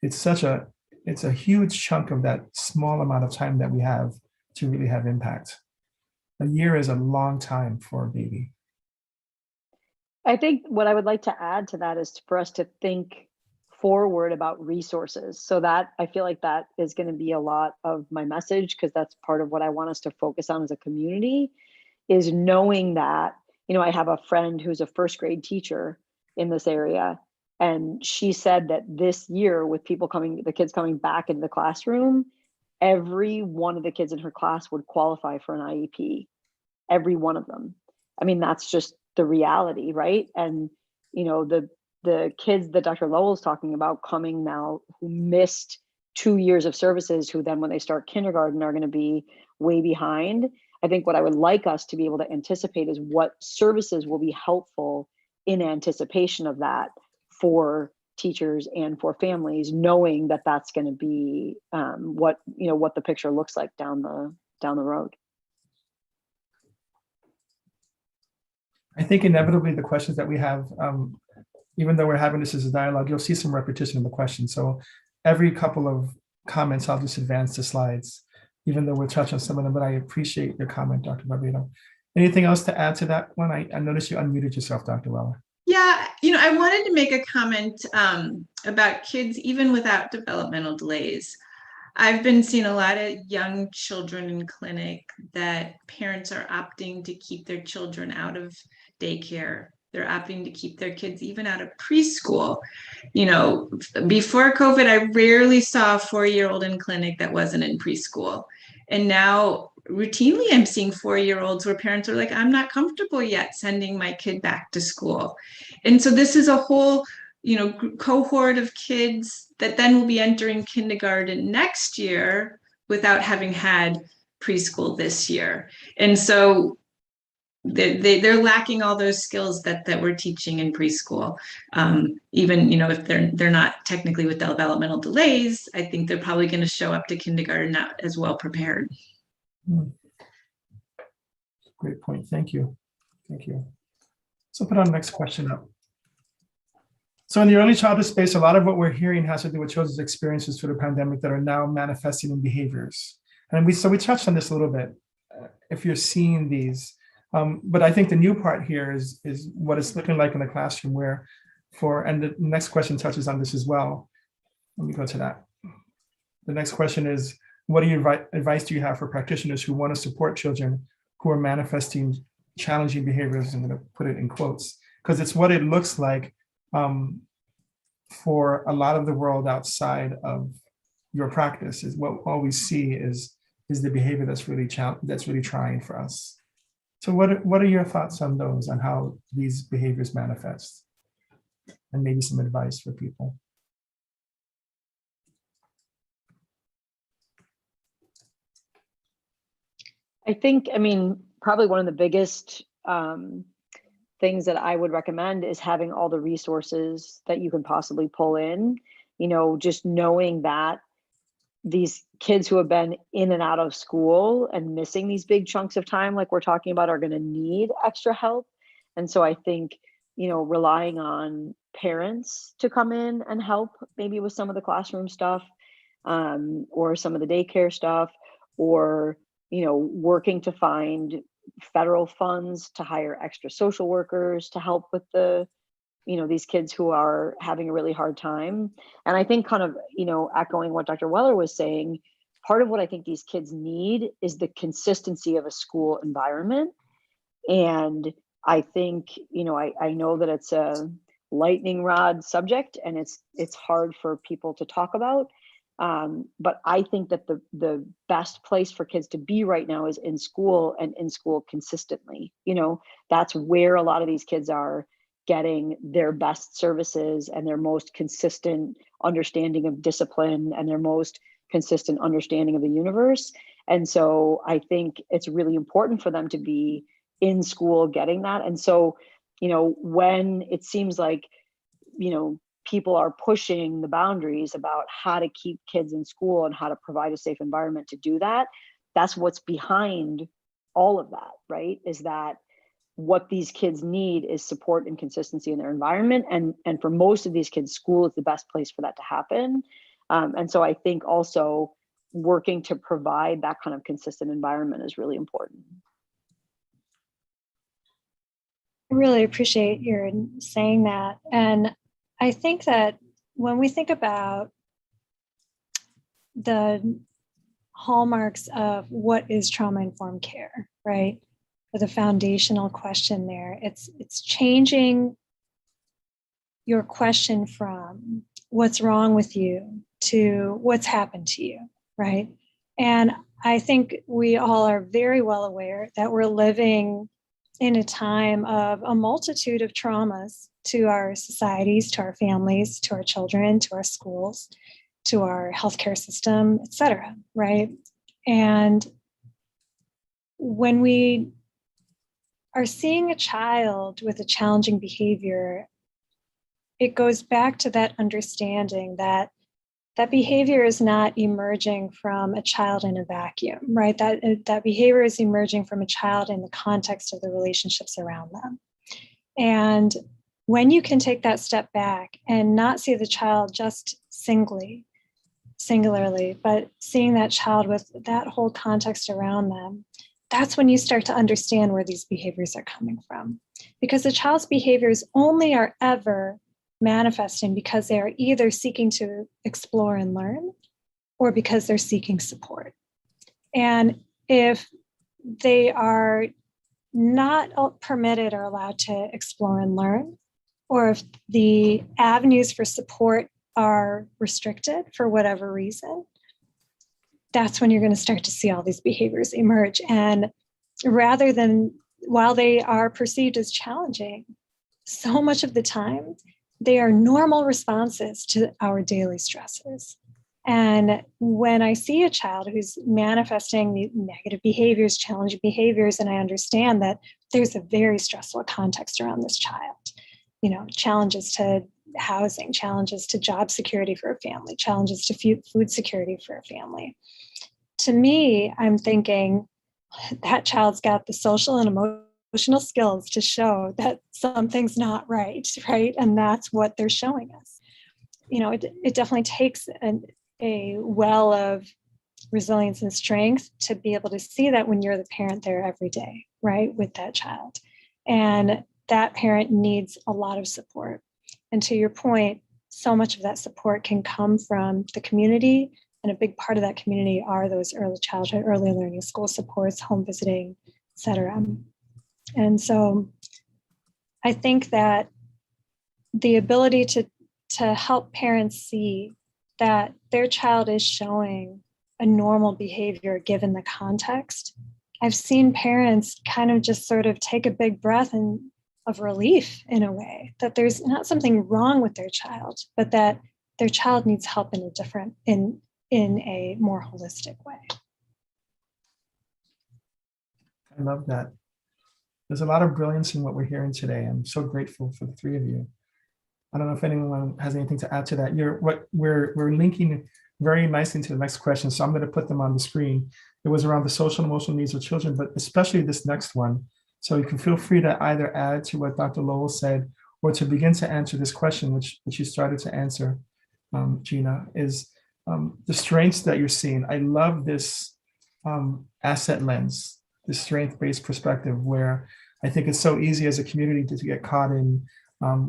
Speaker 1: it's a huge chunk of that small amount of time that we have to really have impact. A year is a long time for a baby.
Speaker 17: I think what I would like to add to that is for us to think forward about resources. So that I feel like that is going to be a lot of my message, because that's part of what I want us to focus on as a community, is knowing that, I have a friend who's a first grade teacher in this area. And she said that this year, with the kids coming back into the classroom, every one of the kids in her class would qualify for an IEP. Every one of them. I mean, that's just the reality, right? And, the kids that Dr. Lowell's talking about coming now who missed 2 years of services, who then when they start kindergarten are going to be way behind. I think what I would like us to be able to anticipate is what services will be helpful in anticipation of that for teachers and for families, knowing that that's going to be what the picture looks like down the road.
Speaker 1: I think inevitably the questions that we have, even though we're having this as a dialogue, you'll see some repetition in the question. So every couple of comments, I'll just advance the slides, even though we'll touch on some of them, but I appreciate your comment, Dr. Roberto. Anything else to add to that one? I noticed you unmuted yourself, Dr. Weller.
Speaker 19: Yeah, I wanted to make a comment about kids even without developmental delays. I've been seeing a lot of young children in clinic that parents are opting to keep their children out of daycare. They're opting to keep their kids even out of preschool. Before COVID, I rarely saw a 4-year-old in clinic that wasn't in preschool. And now routinely I'm seeing 4-year-olds where parents are like, I'm not comfortable yet sending my kid back to school. And so this is a whole, cohort of kids that then will be entering kindergarten next year without having had preschool this year. And so they're lacking all those skills that we're teaching in preschool. Even, if they're not technically with developmental delays, I think they're probably going to show up to kindergarten not as well prepared.
Speaker 1: Great point. Thank you. Thank you. So put on the next question up. So in the early childhood space, a lot of what we're hearing has to do with children's experiences through the pandemic that are now manifesting in behaviors. And we touched on this a little bit, if you're seeing these. But I think the new part here is what it's looking like in the classroom and the next question touches on this as well. Let me go to that. The next question is, what advice do you have for practitioners who want to support children who are manifesting challenging behaviors? I'm going to put it in quotes, because it's what it looks like for a lot of the world outside of your practice. Is what all we see is the behavior that's really trying for us. So what are your thoughts on those, on how these behaviors manifest, and maybe some advice for people?
Speaker 17: I think, probably one of the biggest things that I would recommend is having all the resources that you can possibly pull in, just knowing that these kids who have been in and out of school and missing these big chunks of time, like we're talking about, are going to need extra help. And so I think, relying on parents to come in and help maybe with some of the classroom stuff, or some of the daycare stuff, or, working to find federal funds to hire extra social workers to help with these kids who are having a really hard time. And I think kind of, echoing what Dr. Weller was saying, part of what I think these kids need is the consistency of a school environment. And I think, I know that it's a lightning rod subject and it's hard for people to talk about. But I think that the best place for kids to be right now is in school, and in school consistently. That's where a lot of these kids are getting their best services and their most consistent understanding of discipline and their most consistent understanding of the universe. And so I think it's really important for them to be in school getting that. And so, you know, when it seems like, you know, people are pushing the boundaries about how to keep kids in school and how to provide a safe environment to do that, that's what's behind all of that, right? Is that what these kids need is support and consistency in their environment. And for most of these kids, school is the best place for that to happen. And so I think also working to provide that kind of consistent environment is really important.
Speaker 18: I really appreciate your saying that. And I think that when we think about the hallmarks of what is trauma-informed care, right? Or the foundational question there, it's changing your question from what's wrong with you to what's happened to you, right? And I think we all are very well aware that we're living in a time of a multitude of traumas to our societies, to our families, to our children, to our schools, to our healthcare system, et cetera, right? And when we are seeing a child with a challenging behavior, it goes back to that understanding that that behavior is not emerging from a child in a vacuum, right? That behavior is emerging from a child in the context of the relationships around them. And when you can take that step back and not see the child just singularly, but seeing that child with that whole context around them, that's when you start to understand where these behaviors are coming from. Because the child's behaviors only are ever manifesting because they are either seeking to explore and learn or because they're seeking support. And if they are not permitted or allowed to explore and learn, or if the avenues for support are restricted for whatever reason, that's when you're going to start to see all these behaviors emerge. And rather than, while they are perceived as challenging, so much of the time, they are normal responses to our daily stresses. And when I see a child who's manifesting the negative behaviors, challenging behaviors, and I understand that there's a very stressful context around this child, you know, challenges to housing, challenges to job security for a family, challenges to food security for a family. To me, I'm thinking that child's got the social and emotional skills to show that something's not right, right? And that's what they're showing us. You know, it definitely takes a well of resilience and strength to be able to see that when you're the parent there every day, right, with that child. And that parent needs a lot of support. And to your point, so much of that support can come from the community. And a big part of that community are those early childhood, early learning, school supports, home visiting, et cetera. And so I think that the ability to help parents see that their child is showing a normal behavior given the context. I've seen parents kind of just sort of take a big breath of relief in a way, that there's not something wrong with their child, but that their child needs help in a more holistic way.
Speaker 1: I love that. There's a lot of brilliance in what we're hearing today. I'm so grateful for the three of you. I don't know if anyone has anything to add to that. We're linking very nicely to the next question, so I'm going to put them on the screen. It was around the social and emotional needs of children, but especially this next one. So you can feel free to either add to what Dr. Lowell said or to begin to answer this question, which you started to answer, Gina, is the strengths that you're seeing. I love this asset lens, this strength-based perspective, where I think it's so easy as a community to get caught in.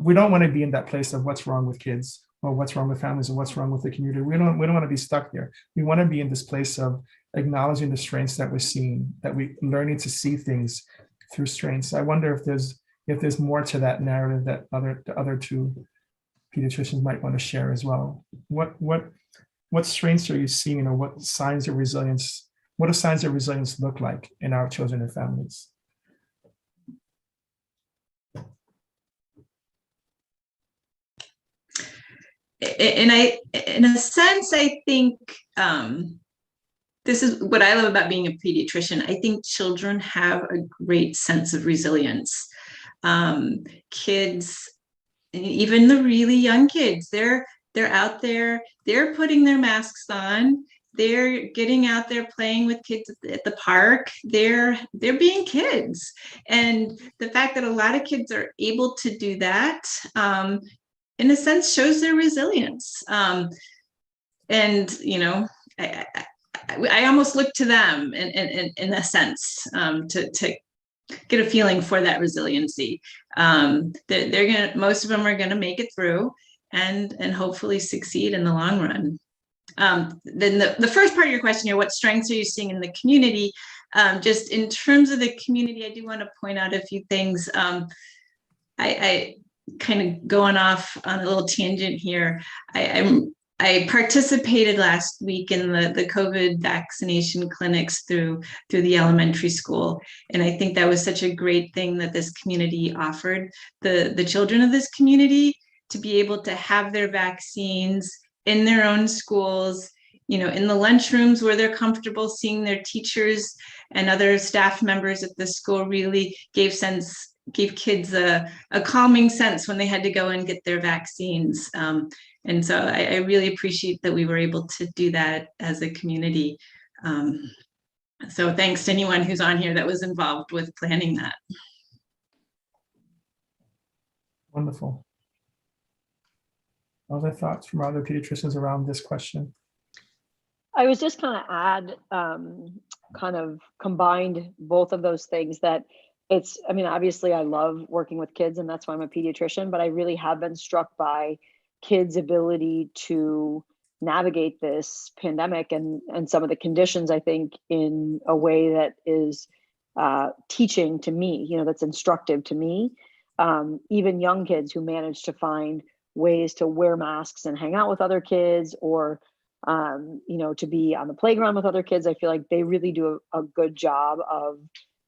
Speaker 1: We don't want to be in that place of what's wrong with kids or what's wrong with families or what's wrong with the community. We don't want to be stuck there. We want to be in this place of acknowledging the strengths that we're seeing, that we're learning to see things through strengths. I wonder if there's more to that narrative that the other two pediatricians might want to share as well. What strengths are you seeing, or what signs of resilience? What do signs of resilience look like in our children and families?
Speaker 19: and in a sense, I think this is what I love about being a pediatrician. I think children have a great sense of resilience. Kids, even the really young kids, they're out there, they're putting their masks on, they're getting out there playing with kids at the park, they're being kids. And the fact that a lot of kids are able to do that, in a sense, shows their resilience. And, you know, I almost look to them in a sense, to get a feeling for that resiliency. Most of them are gonna make it through and hopefully succeed in the long run. Then the first part of your question here, what strengths are you seeing in the community? Just in terms of the community, I do want to point out a few things. I kind of going off on a little tangent here. I participated last week in the COVID vaccination clinics through the elementary school. And I think that was such a great thing that this community offered the children of this community to be able to have their vaccines in their own schools, you know, in the lunchrooms where they're comfortable, seeing their teachers and other staff members at the school really gave kids a calming sense when they had to go and get their vaccines. And so I really appreciate that we were able to do that as a community. So thanks to anyone who's on here that was involved with planning that.
Speaker 1: Wonderful. Other thoughts from other pediatricians around this question?
Speaker 17: I was just kind of combined both of those things that I mean, obviously I love working with kids and that's why I'm a pediatrician, but I really have been struck by kids' ability to navigate this pandemic and some of the conditions, I think, in a way that is teaching to me, you know, that's instructive to me. Even young kids who manage to find ways to wear masks and hang out with other kids, or you know, to be on the playground with other kids. I feel like they really do a good job of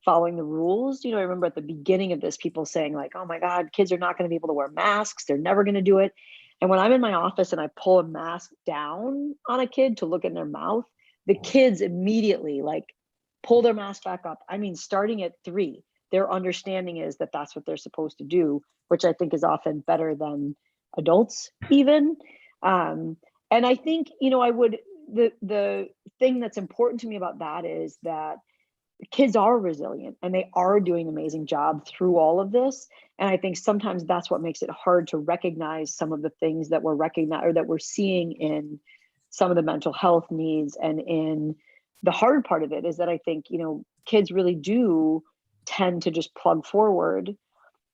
Speaker 17: following the rules. You know, I remember at the beginning of this, people saying like, oh my God, kids are not going to be able to wear masks. They're never going to do it. And when I'm in my office and I pull a mask down on a kid to look in their mouth, the kids immediately like pull their mask back up. I mean, starting at 3, their understanding is that that's what they're supposed to do, which I think is often better than adults even. And I think, you know, the thing that's important to me about that is that kids are resilient and they are doing an amazing job through all of this. And I think sometimes that's what makes it hard to recognize some of the things that we're seeing in some of the mental health needs. And in the hard part of it is that I think, you know, kids really do tend to just plug forward.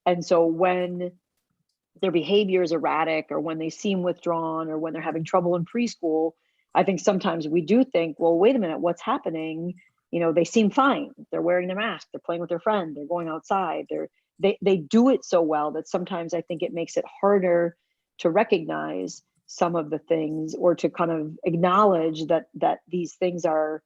Speaker 17: And so when their behavior is erratic, or when they seem withdrawn, or when they're having trouble in preschool, I think sometimes we do think, well, wait a minute, what's happening? You know, they seem fine. They're wearing their mask. They're playing with their friend. They're going outside. They do it so well that sometimes I think it makes it harder to recognize some of the things, or to kind of acknowledge that these things are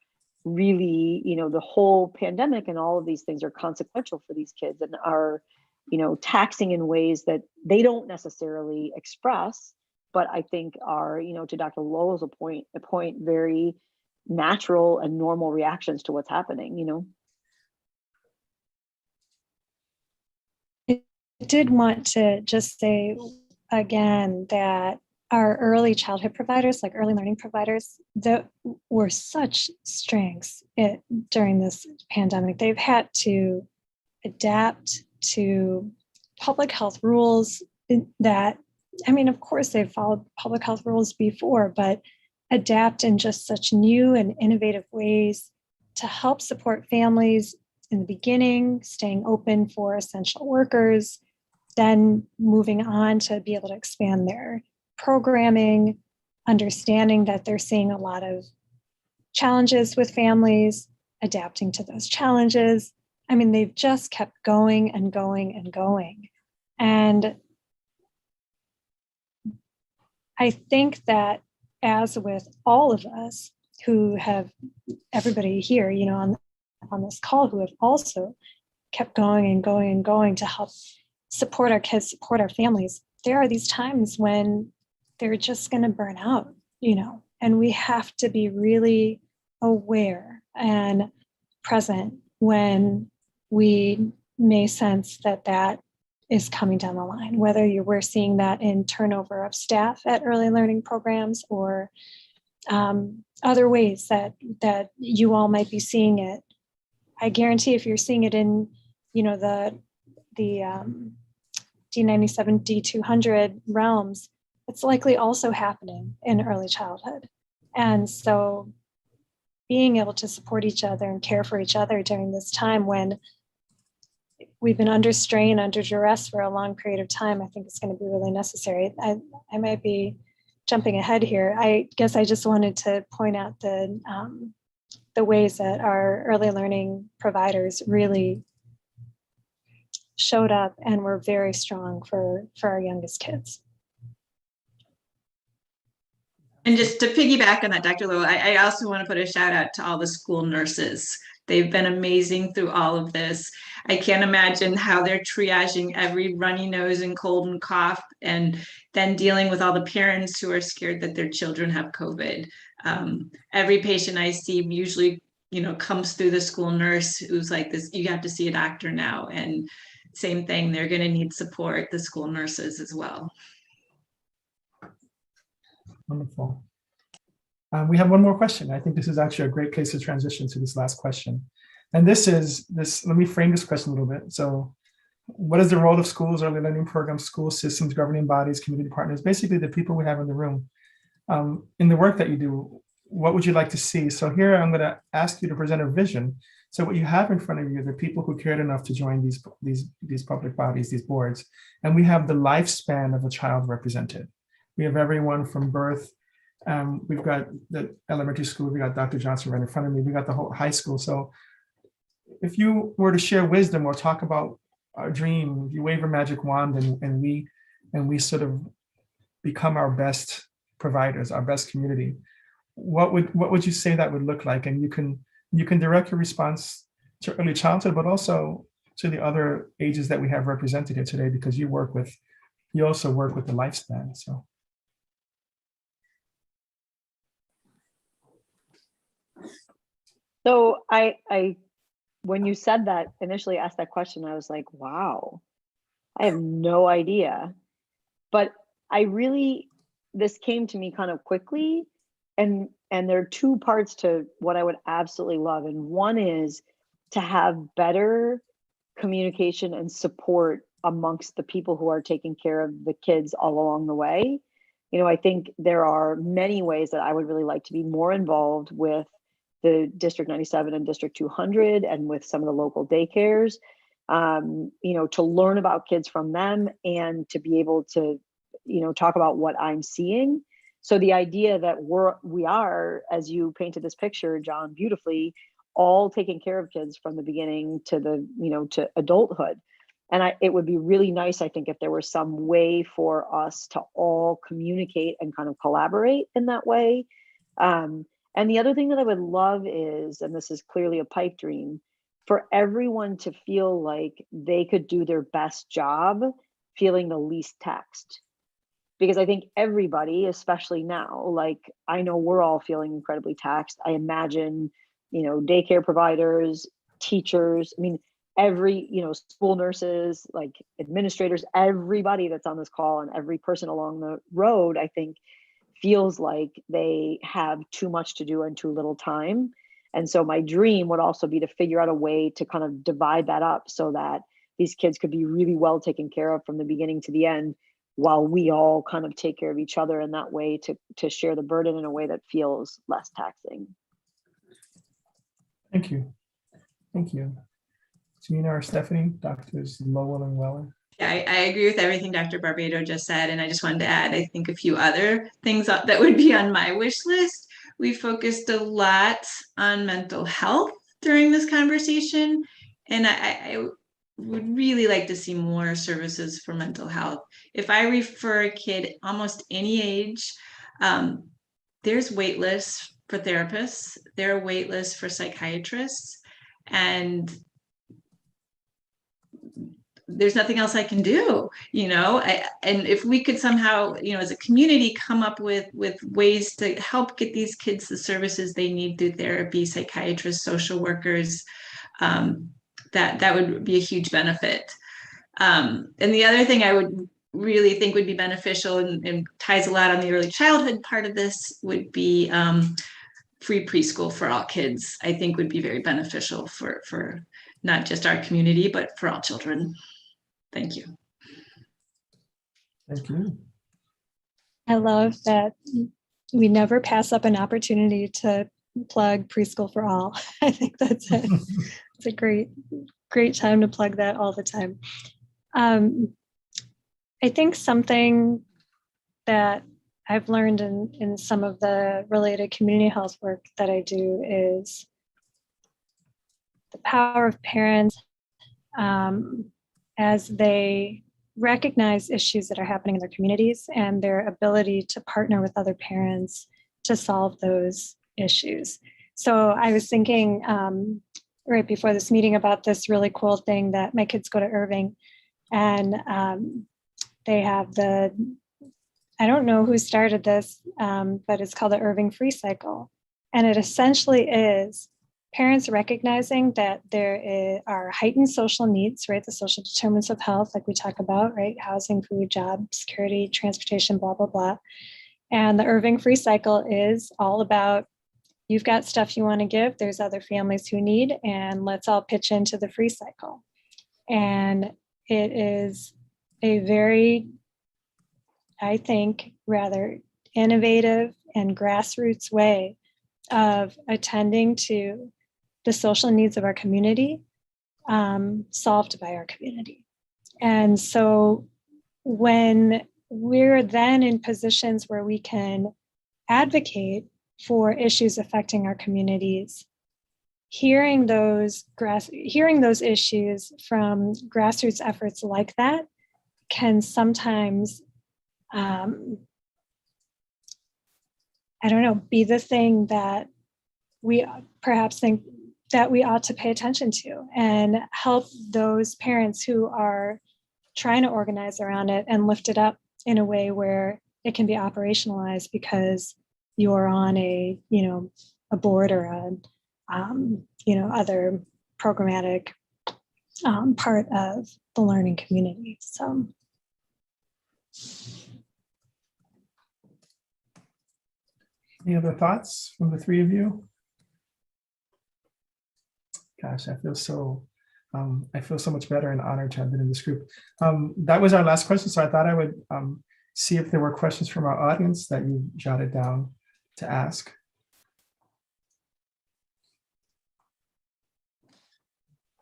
Speaker 17: really, you know, the whole pandemic and all of these things are consequential for these kids and are, you know, taxing in ways that they don't necessarily express, but I think are, you know, to Dr. Lowell's point, very natural and normal reactions to what's happening, you know.
Speaker 18: I did want to just say again that our early childhood providers, like early learning providers, that were such strengths during this pandemic. They've had to adapt to public health rules that, I mean, of course, they've followed public health rules before, but adapt in just such new and innovative ways to help support families in the beginning, staying open for essential workers, then moving on to be able to expand their programming, understanding that they're seeing a lot of challenges with families, adapting to those challenges. I mean, they've just kept going and going and going. And I think that as with all of us who have, everybody here, you know, on this call, who have also kept going and going and going to help support our kids, support our families, there are these times when they're just going to burn out, and we have to be really aware and present when we may sense that is coming down the line, whether we're seeing that in turnover of staff at early learning programs or other ways that you all might be seeing it. I guarantee if you're seeing it in, the D97, D200 realms, it's likely also happening in early childhood. And so being able to support each other and care for each other during this time when we've been under strain, under duress for a long period of time, I think it's going to be really necessary. I might be jumping ahead here. I guess I just wanted to point out the ways that our early learning providers really showed up and were very strong for our youngest kids.
Speaker 19: And just to piggyback on that, Dr. Lowe, I also want to put a shout out to all the school nurses. They've been amazing through all of this. I can't imagine how they're triaging every runny nose and cold and cough, and then dealing with all the parents who are scared that their children have COVID. Every patient I see usually, comes through the school nurse who's like this, you have to see a doctor now. And same thing, they're going to need support, the school nurses as well.
Speaker 1: Wonderful. We have one more question. I think this is actually a great place to transition to this last question. And let me frame this question a little bit. So what is the role of schools, early learning programs, school systems, governing bodies, community partners, basically the people we have in the room, in the work that you do? What would you like to see? So here I'm going to ask you to present a vision. So what you have in front of you, the people who cared enough to join these public bodies, these boards, and we have the lifespan of a child represented. We have everyone from birth. We've got the elementary school. We got Dr. Johnson right in front of me. We got the whole high school. So if you were to share wisdom or talk about our dream, if you wave a magic wand and we sort of become our best providers, our best community, what would you say that would look like? And you can direct your response to early childhood, but also to the other ages that we have represented here today, because you also work with the lifespan.
Speaker 17: So I when you said that, initially asked that question, I was like, wow, I have no idea. But this came to me kind of quickly. And there are two parts to what I would absolutely love. And one is to have better communication and support amongst the people who are taking care of the kids all along the way. I think there are many ways that I would really like to be more involved with the District 97 and District 200 and with some of the local daycares, to learn about kids from them and to be able to, talk about what I'm seeing. So the idea that we are, as you painted this picture, John, beautifully, all taking care of kids from the beginning to to adulthood. And it would be really nice, I think, if there was some way for us to all communicate and kind of collaborate in that way. And the other thing that I would love is, and this is clearly a pipe dream, for everyone to feel like they could do their best job feeling the least taxed. Because I think everybody, especially now, like I know we're all feeling incredibly taxed. I imagine, daycare providers, teachers, every, school nurses, like administrators, everybody that's on this call and every person along the road, I think feels like they have too much to do and too little time. And so my dream would also be to figure out a way to kind of divide that up so that these kids could be really well taken care of from the beginning to the end, while we all kind of take care of each other in that way to share the burden in a way that feels less taxing.
Speaker 1: Thank you. Thank you. Gina or Stephanie, Doctors Lowell and Weller.
Speaker 19: Yeah, I agree with everything Dr. Barbato just said, and I just wanted to add, I think, a few other things that would be on my wish list. We focused a lot on mental health during this conversation, and I would really like to see more services for mental health. If I refer a kid almost any age, there's wait lists for therapists, there are wait lists for psychiatrists, and there's nothing else I can do, and if we could somehow, as a community, come up with ways to help get these kids the services they need through therapy, psychiatrists, social workers, that would be a huge benefit. And the other thing I would really think would be beneficial and ties a lot on the early childhood part of this would be free preschool for all kids. I think would be very beneficial for not just our community, but for all children. Thank you.
Speaker 1: Thank you.
Speaker 18: I love that we never pass up an opportunity to plug preschool for all. I think that's it. It's a great time to plug that all the time. I think something that I've learned in some of the related community health work that I do is the power of parents as they recognize issues that are happening in their communities and their ability to partner with other parents to solve those issues. So I was thinking right before this meeting about this really cool thing that my kids go to Irving, and they have I don't know who started this, but it's called the Irving Free Cycle. And it essentially is parents recognizing that there are heightened social needs, right? The social determinants of health, like we talk about, right? Housing, food, job, security, transportation, blah, blah, blah. And the Irving Free Cycle is all about, you've got stuff you want to give, there's other families who need, and let's all pitch into the free cycle. And it is a very, I think, rather innovative and grassroots way of attending to the social needs of our community, solved by our community. And so when we're then in positions where we can advocate for issues affecting our communities, hearing those issues from grassroots efforts like that can sometimes, be the thing that we perhaps think that we ought to pay attention to and help those parents who are trying to organize around it and lift it up in a way where it can be operationalized because you're on a board or other programmatic part of the learning community. So.
Speaker 1: Any other thoughts from the three of you? Gosh, I feel so much better and honored to have been in this group. That was our last question, so I thought I would see if there were questions from our audience that you jotted down to ask.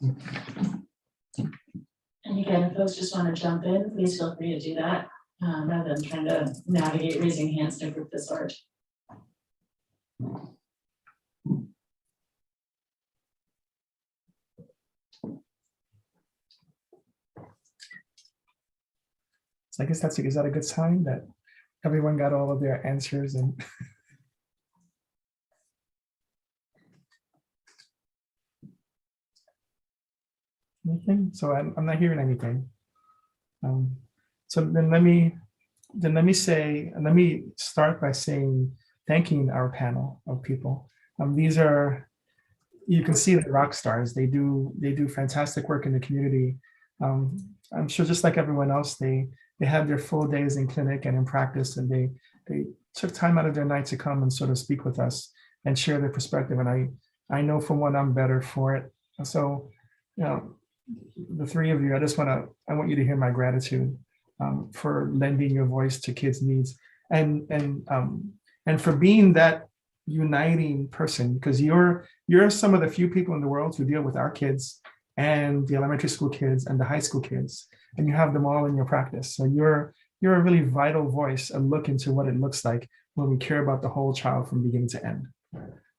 Speaker 20: And again, if folks just want to jump in, please feel free to do that, rather than trying to navigate raising hands in a group this large.
Speaker 1: So I guess is that a good sign that everyone got all of their answers and anything? So I'm not hearing anything. So then let me start by thanking our panel of people. These are, you can see the rock stars. They do fantastic work in the community. I'm sure just like everyone else, they have their full days in clinic and in practice, and they took time out of their night to come and sort of speak with us and share their perspective. And I know for one, I'm better for it. So, the three of you, I want you to hear my gratitude for lending your voice to kids' needs and for being that uniting person, because you're some of the few people in the world who deal with our kids and the elementary school kids and the high school kids, and you have them all in your practice. So you're a really vital voice, a look into what it looks like when we care about the whole child from beginning to end.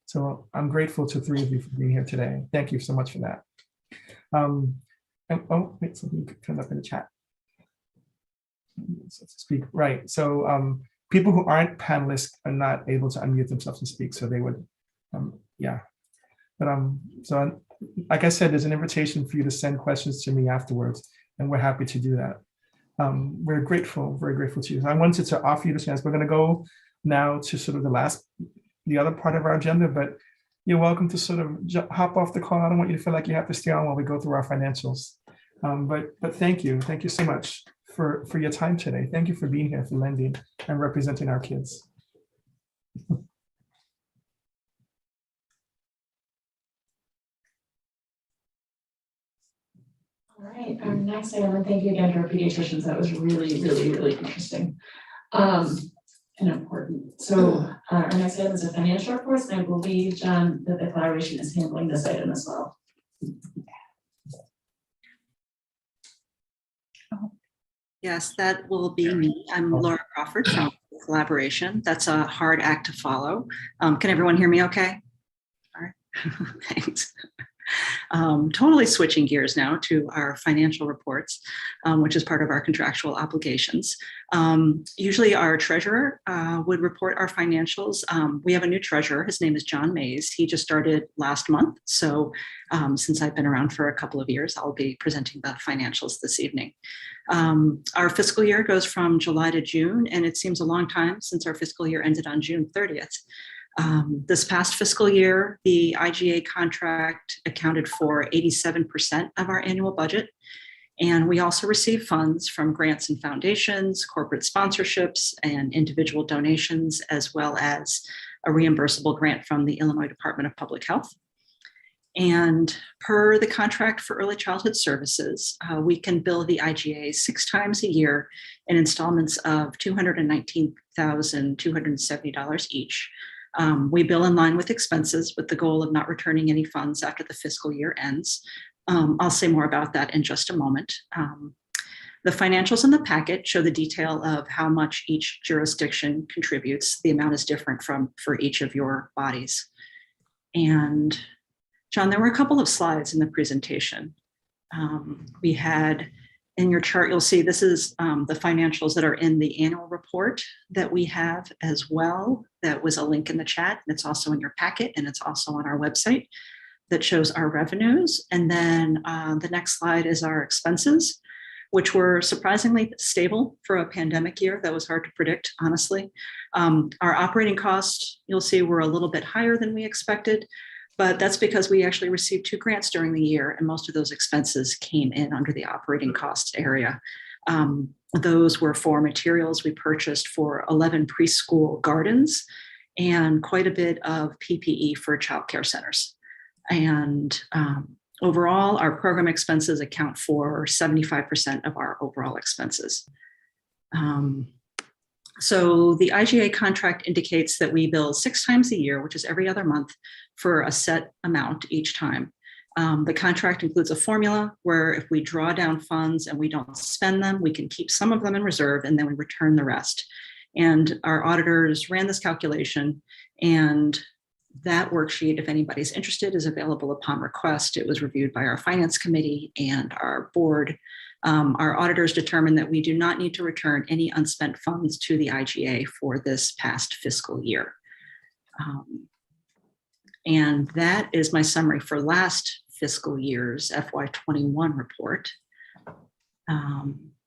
Speaker 1: So I'm grateful to three of you for being here today. Thank you so much for that. Wait, something turned up in the chat. So to speak, right. So people who aren't panelists are not able to unmute themselves and speak, so they would, yeah. But so like I said, there's an invitation for you to send questions to me afterwards. and we're happy to do that. We're grateful, very grateful to you. So I wanted to offer you this chance. We're going to go now to sort of the other part of our agenda, but you're welcome to sort of hop off the call. I don't want you to feel like you have to stay on while we go through our financials. But thank you so much for your time today. Thank you for being here, for lending and representing our kids.
Speaker 20: All right, our next item, and thank you again to our pediatricians. That was really, really, really interesting and important. So our next item is a financial report, and I believe, John, that the collaboration is handling this item as well.
Speaker 21: Yes, that will be me. I'm Laura Crawford from Collaboration. That's a hard act to follow. Can everyone hear me okay? All right, thanks. Totally switching gears now to our financial reports, which is part of our contractual obligations. Usually our treasurer would report our financials. We have a new treasurer. His name is John Mays. He just started last month. So since I've been around for a couple of years, I'll be presenting the financials this evening. Our fiscal year goes from July to June, and it seems a long time since our fiscal year ended on June 30th. This past fiscal year, the IGA contract accounted for 87% of our annual budget. And we also receive funds from grants and foundations, corporate sponsorships, and individual donations, as well as a reimbursable grant from the Illinois Department of Public Health. And per the contract for early childhood services, we can bill the IGA 6 times a year in installments of $219,270 each. We bill in line with expenses with the goal of not returning any funds after the fiscal year ends. I'll say more about that in just a moment. The financials in the packet show the detail of how much each jurisdiction contributes. The amount is different for each of your bodies. And John, there were a couple of slides in the presentation. We had, in your chart, you'll see this is the financials that are in the annual report that we have as well. That was a link in the chat, and it's also in your packet, and it's also on our website that shows our revenues. And then the next slide is our expenses, which were surprisingly stable for a pandemic year. That was hard to predict, honestly. Our operating costs, you'll see, were a little bit higher than we expected, but that's because we actually received 2 grants during the year, and most of those expenses came in under the operating costs area. Those were for materials we purchased for 11 preschool gardens and quite a bit of PPE for childcare centers. And overall, our program expenses account for 75% of our overall expenses. So the IGA contract indicates that we bill 6 times a year, which is every other month, for a set amount each time. The contract includes a formula where if we draw down funds and we don't spend them, we can keep some of them in reserve and then we return the rest. And our auditors ran this calculation, and that worksheet, if anybody's interested, is available upon request. It was reviewed by our finance committee and our board. Our auditors determined that we do not need to return any unspent funds to the IGA for this past fiscal year. And that is my summary for last fiscal year's FY21 report.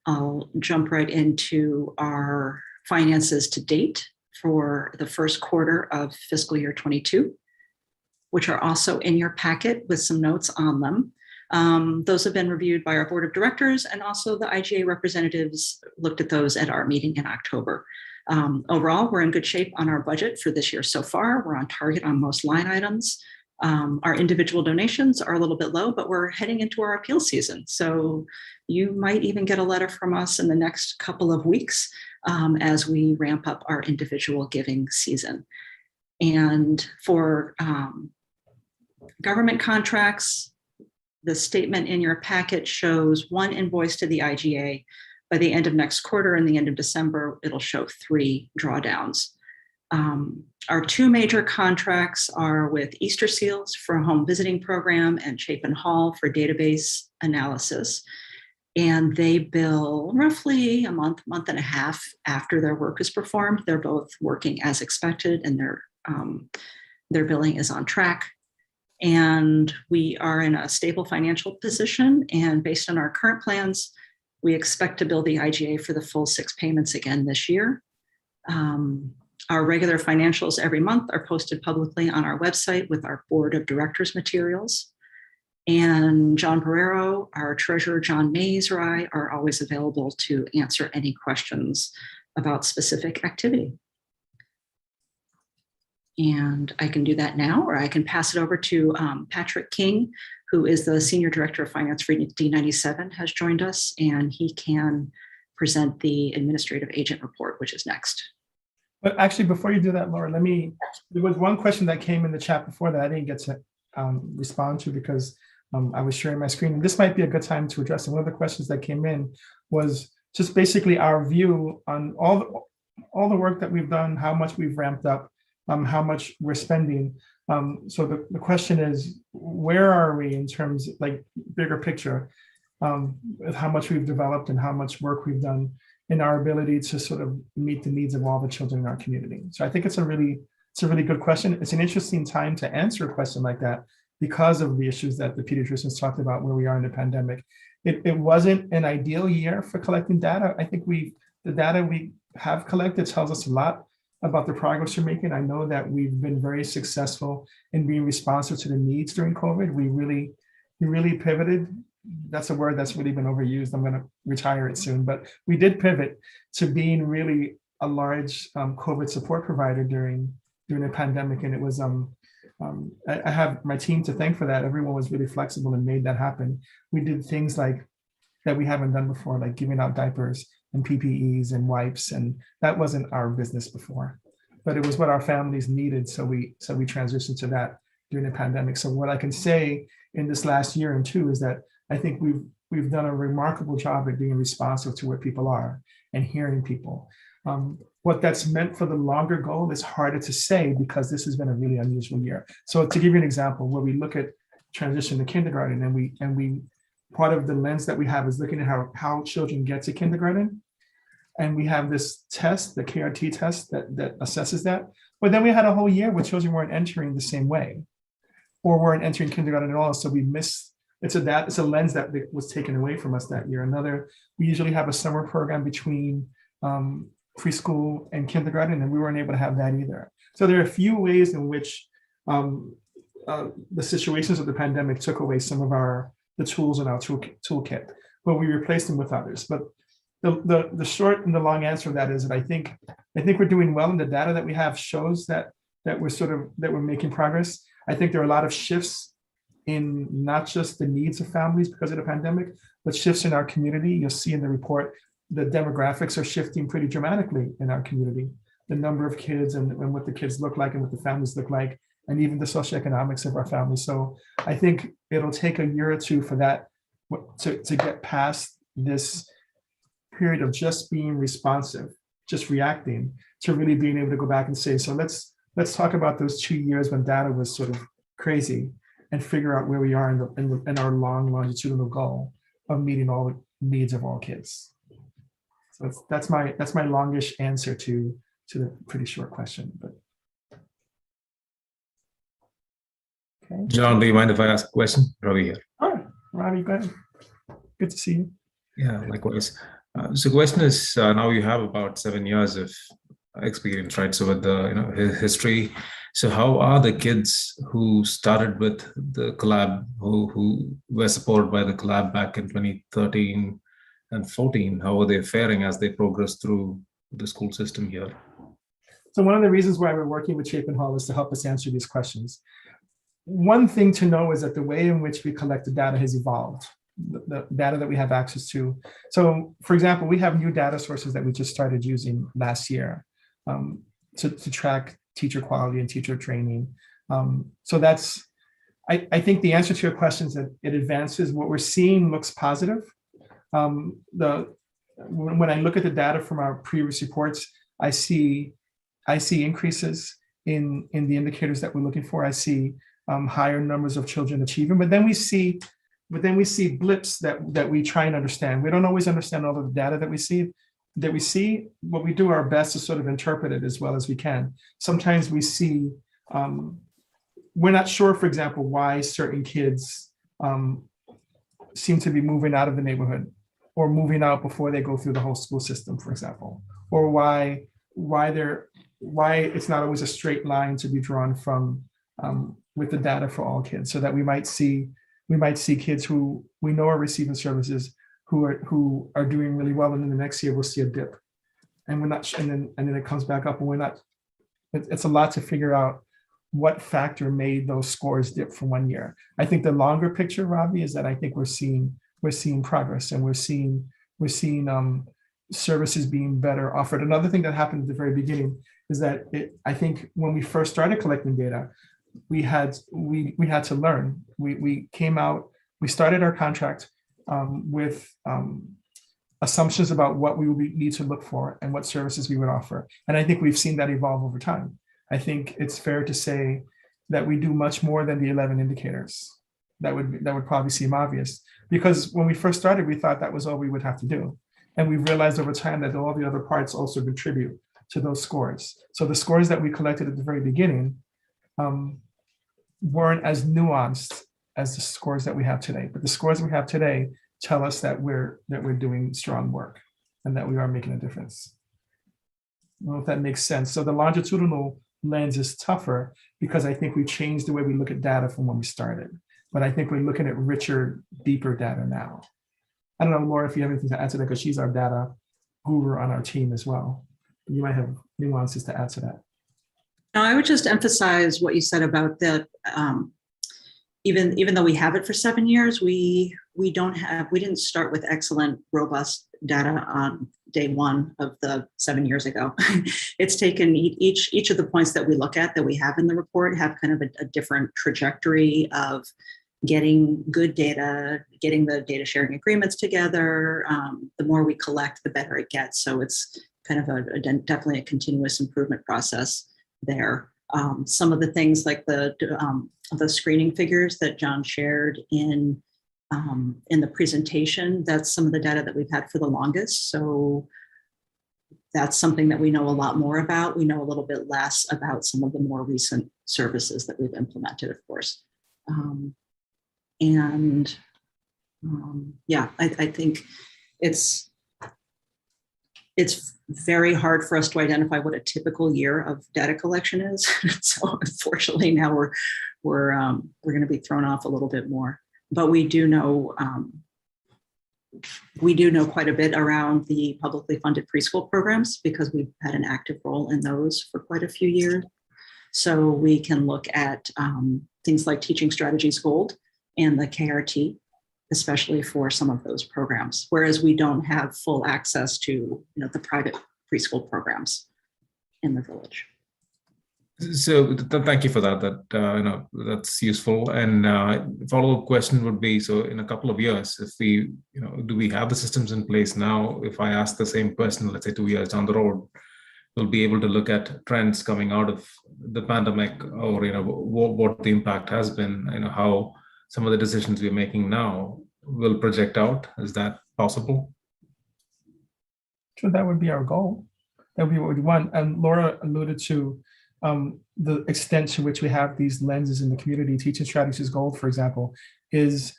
Speaker 21: I'll jump right into our finances to date for the first quarter of fiscal year 22, which are also in your packet with some notes on them. Those have been reviewed by our board of directors, and also the IGA representatives looked at those at our meeting in October. Overall, we're in good shape on our budget for this year so far. We're on target on most line items. Our individual donations are a little bit low, but we're heading into our appeal season. So you might even get a letter from us in the next couple of weeks as we ramp up our individual giving season. And for government contracts, the statement in your packet shows 1 invoice to the IGA. By the end of next quarter and the end of December, it'll show 3 drawdowns. Our 2 major contracts are with Easter Seals for a home visiting program and Chapin Hall for database analysis. And they bill roughly a month, month and a half after their work is performed. They're both working as expected, and their billing is on track. And we are in a stable financial position. And based on our current plans, We expect to bill the IGA for the full 6 payments again this year. Our regular financials every month are posted publicly on our website with our board of directors materials. And John Barrero, our treasurer, John Mays, or I are always available to answer any questions about specific activity. And I can do that now, or I can pass it over to Patrick King, who is the Senior Director of Finance for D97, has joined us, and he can present the administrative agent report, which is next.
Speaker 1: But actually, before you do that, Laura, there was one question that came in the chat before that I didn't get to respond to because I was sharing my screen. And this might be a good time to address. And one of the questions that came in was just basically our view on all the work that we've done, how much we've ramped up, how much we're spending. So the question is, where are we in terms of like bigger picture of how much we've developed and how much work we've done in our ability to sort of meet the needs of all the children in our community. So I think it's a really good question. It's an interesting time to answer a question like that because of the issues that the pediatricians talked about where we are in the pandemic. It wasn't an ideal year for collecting data. I think the data we have collected tells us a lot about the progress we're making. I know that we've been very successful in being responsive to the needs during COVID. We really pivoted. That's a word that's really been overused. I'm going to retire it soon, but we did pivot to being really a large COVID support provider during the pandemic. And it was, I have my team to thank for that. Everyone was really flexible and made that happen. We did things like that we haven't done before, like giving out diapers and PPEs and wipes. And that wasn't our business before, but it was what our families needed. So we transitioned to that during the pandemic. So what I can say in this last year and two is that I think we've done a remarkable job at being responsive to where people are and hearing people. What that's meant for the longer goal is harder to say because this has been a really unusual year. So to give you an example, where we look at transition to kindergarten and we part of the lens that we have is looking at how children get to kindergarten. And we have this test, the KRT test that assesses that. But then we had a whole year where children weren't entering the same way or weren't entering kindergarten at all. So we missed. It's a lens that was taken away from us that year. We usually have a summer program between preschool and kindergarten, and we weren't able to have that either. So there are a few ways in which the situations of the pandemic took away some of the tools in our toolkit, but we replaced them with others. But the short and the long answer to that is that I think we're doing well, and the data that we have shows that we're making progress. I think there are a lot of shifts in not just the needs of families because of the pandemic, but shifts in our community. You'll see in the report, the demographics are shifting pretty dramatically in our community. The number of kids and what the kids look like and what the families look like, and even the socioeconomics of our families. So I think it'll take a year or two for that to get past this period of just being responsive, just reacting, to really being able to go back and say, so let's talk about those 2 years when data was sort of crazy and figure out where we are in our long longitudinal goal of meeting all the needs of all kids. So that's my longish answer to the pretty short question. But okay.
Speaker 2: John, do you mind if I ask a question? Ravi here.
Speaker 1: Oh, Ravi, go ahead. Good to see you.
Speaker 2: Yeah, likewise. So the question is, now you have about 7 years of experience, right? So with the history. So how are the kids who started with the collab, who were supported by the collab back in 2013 and 14, how are they faring as they progress through the school system here?
Speaker 1: So one of the reasons why we're working with Chapin Hall is to help us answer these questions. One thing to know is that the way in which we collect the data has evolved, the data that we have access to. So for example, we have new data sources that we just started using last year to track teacher quality and teacher training. So that's, I think the answer to your question is that it advances. What we're seeing looks positive. When I look at the data from our previous reports, I see increases in the indicators that we're looking for. I see higher numbers of children achieving, but then we see blips that we try and understand. We don't always understand all of the data that we see. What we do our best to sort of interpret it as well as we can. Sometimes we see, we're not sure, for example, why certain kids seem to be moving out of the neighborhood or moving out before they go through the whole school system, for example, or why it's not always a straight line to be drawn from with the data for all kids, so that we might see kids who we know are receiving services who are doing really well, and then the next year we'll see a dip, and we're not, and then it comes back up, and we're not. It's a lot to figure out what factor made those scores dip from one year. I think the longer picture, Robbie, is that I think we're seeing progress, and we're seeing services being better offered. Another thing that happened at the very beginning is that I think when we first started collecting data, we had to learn. We came out, we started our contract with assumptions about what we would need to look for and what services we would offer. And I think we've seen that evolve over time. I think it's fair to say that we do much more than the 11 indicators. That would probably seem obvious, because when we first started, we thought that was all we would have to do. And we've realized over time that all the other parts also contribute to those scores. So the scores that we collected at the very beginning weren't as nuanced as the scores that we have today. But the scores we have today tell us that we're doing strong work and that we are making a difference. I don't know if that makes sense. So the longitudinal lens is tougher because I think we changed the way we look at data from when we started. But I think we're looking at richer, deeper data now. I don't know, Laura, if you have anything to add to that, because she's our data guru on our team as well. You might have nuances to add to that.
Speaker 21: No, I would just emphasize what you said about that. Even though we have it for 7 years, we didn't start with excellent, robust data on day one of the 7 years ago. It's taken each of the points that we look at that we have in the report have kind of a different trajectory of getting good data, getting the data sharing agreements together. The more we collect, the better it gets. So it's kind of definitely a continuous improvement process there. Some of the things like the screening figures that John shared in the presentation, that's some of the data that we've had for the longest. So that's something that we know a lot more about. We know a little bit less about some of the more recent services that we've implemented, of course. Yeah, I think it's very hard for us to identify what a typical year of data collection is. So unfortunately now we're going to be thrown off a little bit more, but we do know quite a bit around the publicly funded preschool programs because we've had an active role in those for quite a few years. So we can look at things like Teaching Strategies Gold and the KRT, especially for some of those programs, whereas we don't have full access to the private preschool programs in the village.
Speaker 2: So thank you for that. That's useful. And follow-up question would be: so in a couple of years, if we, do we have the systems in place now? If I ask the same question, let's say 2 years down the road, we'll be able to look at trends coming out of the pandemic, or what the impact has been. How some of the decisions we're making now will project out. Is that possible?
Speaker 1: Sure, that would be our goal. That would be what we want. And Laura alluded to the extent to which we have these lenses in the community. Teaching Strategies Gold, for example, is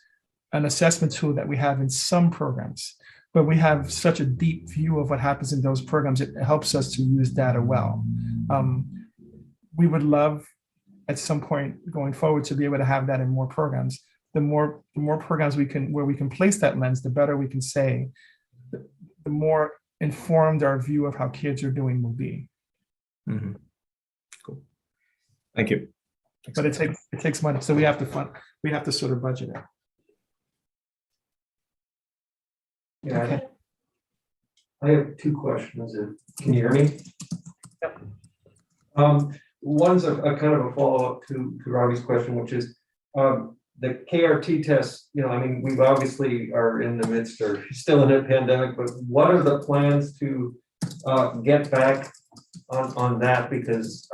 Speaker 1: an assessment tool that we have in some programs, but we have such a deep view of what happens in those programs. It helps us to use data well. We would love at some point going forward to be able to have that in more programs. The more programs where we can place that lens, the better we can say, the more informed our view of how kids are doing will be.
Speaker 2: Mm-hmm. Cool. Thank you.
Speaker 1: But it takes money, so we have to sort of budget it.
Speaker 4: Yeah, okay. I have two questions. Can you hear me?
Speaker 1: Yep.
Speaker 4: One's a kind of a follow-up to Robbie's question, which is the KRT test. We obviously are in the midst or still in a pandemic, but what are the plans to get back on that? Because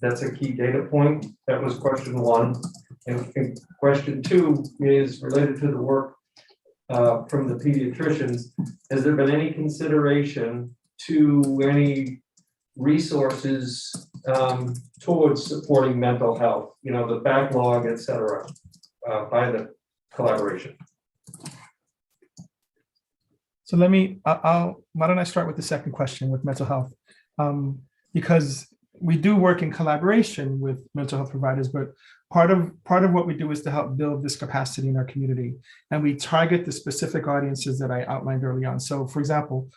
Speaker 4: that's a key data point. That was question one. And question two is related to the work from the pediatricians. Has there been any consideration to any resources towards supporting mental health, the backlog, et cetera, by the collaboration?
Speaker 1: So why don't I start with the second question with mental health? Because we do work in collaboration with mental health providers, but part of what we do is to help build this capacity in our community. And we target the specific audiences that I outlined early on. So for example,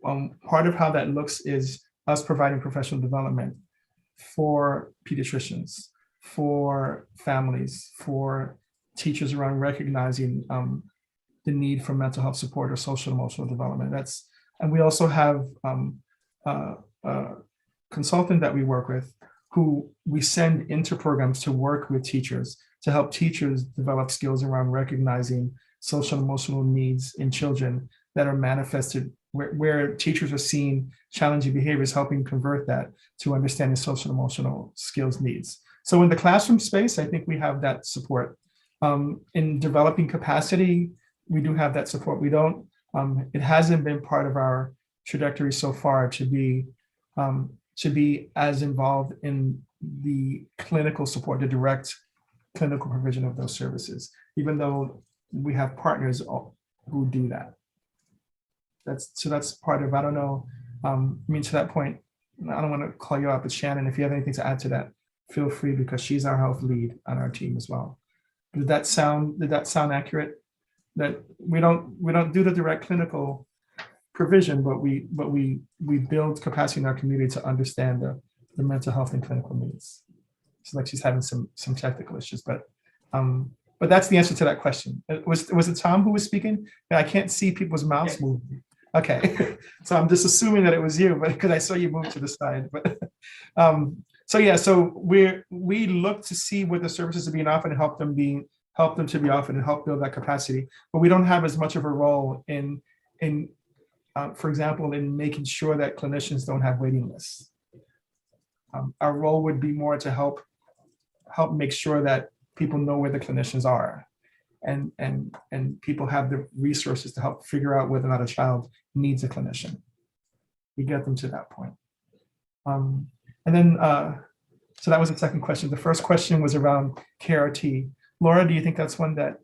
Speaker 1: part of how that looks is us providing professional development for pediatricians, for families, for teachers around recognizing the need for mental health support or social emotional development. And we also have a consultant that we work with who we send into programs to work with teachers to help teachers develop skills around recognizing social emotional needs in children that are manifested where teachers are seeing challenging behaviors, helping convert that to understanding social emotional skills needs. So in the classroom space, I think we have that support. In developing capacity, we do have that support. We don't, it hasn't been part of our trajectory so far to be as involved in the clinical support, the direct clinical provision of those services, even though we have partners who do that. That's part of, I don't know, to that point, I don't want to call you out, but Shannon, if you have anything to add to that, feel free, because she's our health lead on our team as well. Did that sound accurate? That we don't do the direct clinical provision, but we build capacity in our community to understand the mental health and clinical needs. It's like she's having some technical issues, but that's the answer to that question. Was it Tom who was speaking? I can't see people's mouths moving. Okay, so I'm just assuming that it was you, but because I saw you move to the side. But so yeah, so we look to see what the services are being offered and help them to be offered and help build that capacity. But we don't have as much of a role in for example, in making sure that clinicians don't have waiting lists. Our role would be more to help make sure that people know where the clinicians are, and people have the resources to help figure out whether or not a child needs a clinician. We get them to that point. And then, so that was the second question. The first question was around KRT. Laura, do you think that's one that?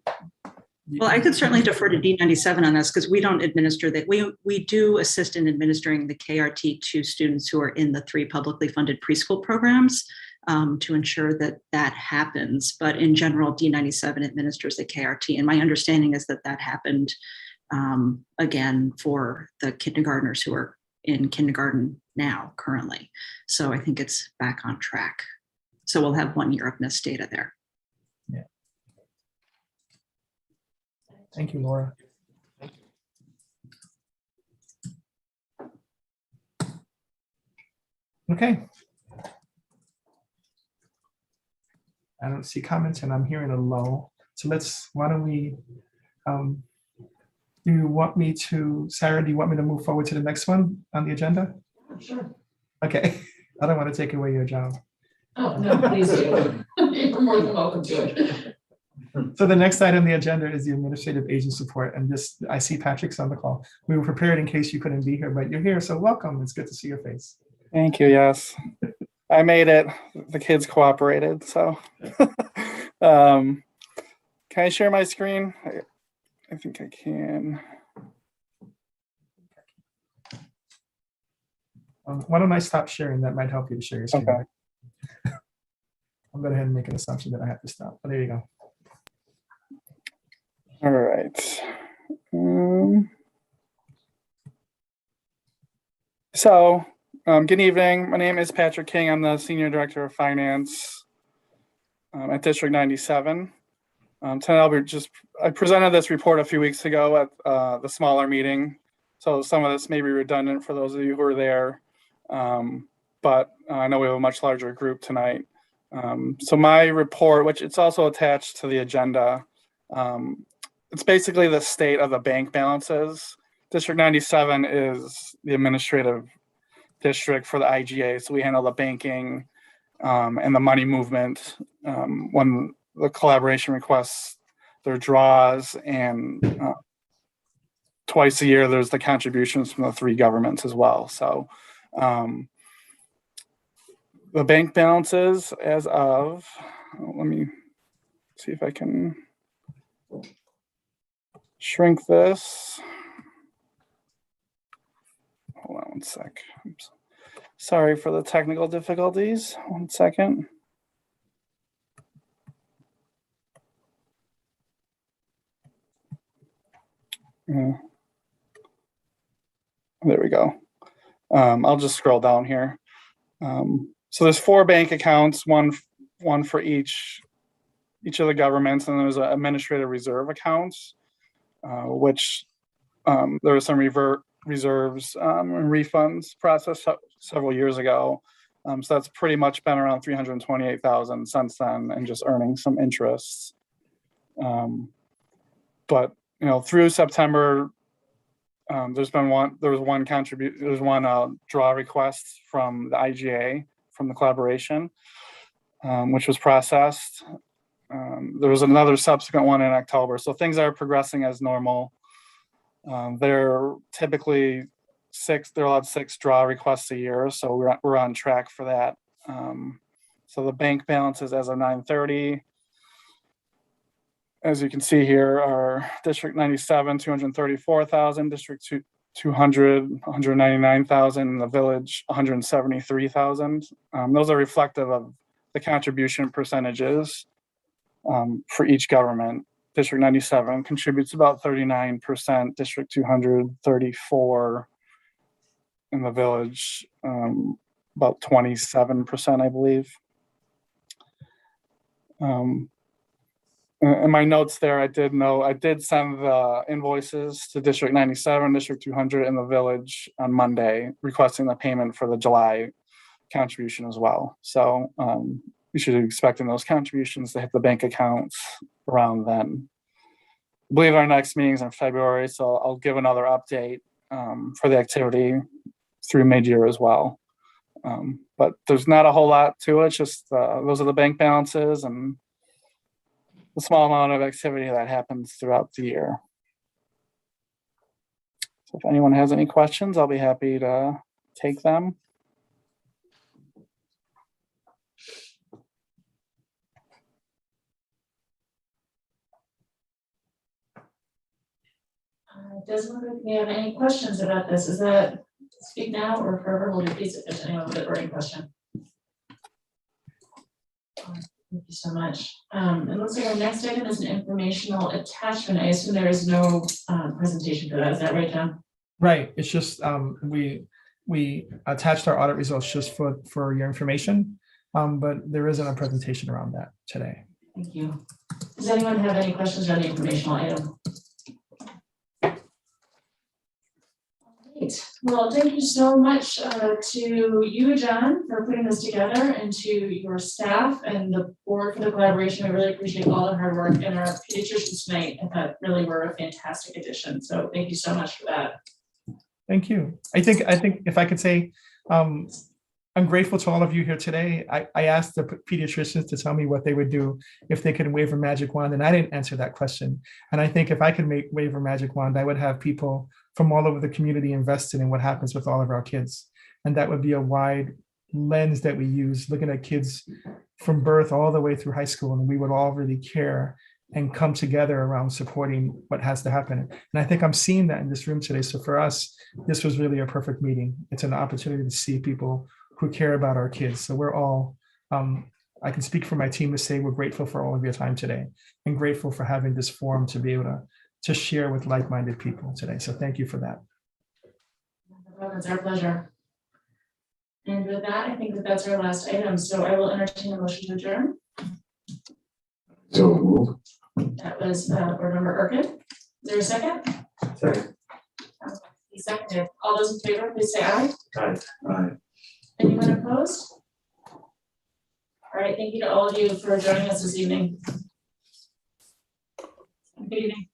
Speaker 21: Well, I could certainly defer to D97 on this because we don't administer that. We do assist in administering the KRT to students who are in the 3 publicly funded preschool programs to ensure that that happens. But in general, D97 administers the KRT. And my understanding is that that happened again for the kindergartners who are in kindergarten now currently. So I think it's back on track. So we'll have 1 year of missed data there.
Speaker 1: Yeah. Thank you, Laura. Okay. I don't see comments and I'm hearing a low. So why don't we, do you want me to, Sarah, do you want me to move forward to the next one on the agenda?
Speaker 20: Sure.
Speaker 1: Okay. I don't want to take away your job.
Speaker 20: Oh, no, please do. You're more than welcome to it.
Speaker 1: So the next item on the agenda is the administrative agent support. And I see Patrick's on the call. We were prepared in case you couldn't be here, but you're here, so welcome. It's good to see your face.
Speaker 8: Thank you, yes. I made it. The kids cooperated, so. Can I share my screen? I think I can.
Speaker 1: Why don't I stop sharing? That might help you to share your screen.
Speaker 8: Okay.
Speaker 1: I'm going to go ahead and make an assumption that I have to stop. But there you go.
Speaker 8: All right. Good evening. My name is Patrick King. I'm the Senior Director of Finance at District 97. Tonight I presented this report a few weeks ago at the smaller meeting. So some of this may be redundant for those of you who are there. But I know we have a much larger group tonight. So my report, which it's also attached to the agenda, it's basically the state of the bank balances. District 97 is the administrative district for the IGA. So we handle the banking and the money movement when the collaboration requests their draws, and twice a year there's the contributions from the 3 governments as well. So the bank balances as of, let me see if I can shrink this. Hold on one sec. Oops. Sorry for the technical difficulties. 1 second. There we go. I'll just scroll down here. So there's 4 bank accounts, one for each of the governments, and there's an administrative reserve accounts, which there were some reserves and refunds processed several years ago. So that's pretty much been around 328,000 since then, and just earning some interest. But through September, there was one draw request from the IGA from the collaboration, which was processed. There was another subsequent one in October. So things are progressing as normal. They're typically they're allowed 6 draw requests a year. So we're on track for that. So the bank balances as of 9/30, as you can see here, are District 97, 234,000, District 200, 199,000, and the village, 173,000. Those are reflective of the contribution percentages for each government. District 97 contributes about 39%, District 200, 34%, in the village, about 27%, I believe. In my notes there, I did send the invoices to District 97, District 200, and the village on Monday, requesting the payment for the July contribution as well. So we should be expecting those contributions to hit the bank accounts around then. I believe our next meeting is in February, so I'll give another update for the activity through mid-year as well. But there's not a whole lot to it, just those are the bank balances and the small amount of activity that happens throughout the year. So if anyone has any questions, I'll be happy to take them.
Speaker 20: Doesn't look like we have any questions about this. Is that speak now or forever hold your peace if there's anyone with a burning question? Thank you so much. It looks like our next item is an informational attachment. I assume there is no presentation for that. Is that right, John?
Speaker 1: Right. It's just we attached our audit results just for your information, but there isn't a presentation around that today.
Speaker 20: Thank you. Does anyone have any questions on the informational item? Great. Well, thank you so much to you, John, for putting this together, and to your staff and the board for the collaboration. I really appreciate all the hard work, and our pediatricians tonight. I thought really were a fantastic addition. So thank you so much for that.
Speaker 1: Thank you. I think if I could say, I'm grateful to all of you here today. I asked the pediatricians to tell me what they would do if they could wave a magic wand, and I didn't answer that question. And I think if I could wave a magic wand, I would have people from all over the community invested in what happens with all of our kids. And that would be a wide lens that we use, looking at kids from birth all the way through high school. And we would all really care and come together around supporting what has to happen. And I think I'm seeing that in this room today. So for us, this was really a perfect meeting. It's an opportunity to see people who care about our kids. So we're all, I can speak for my team to say we're grateful for all of your time today, and grateful for having this forum to be able to share with like-minded people today. So thank you for that.
Speaker 20: It's our pleasure. And with that, I think that's our last item. So I will entertain a motion to adjourn.
Speaker 6: So moved.
Speaker 20: That was board member Erkin. Is there a second?
Speaker 6: Second.
Speaker 20: He seconded. All those in favor, please say aye.
Speaker 6: Aye. Aye.
Speaker 20: Anyone opposed? All right, thank you to all of you for joining us this evening. Good evening.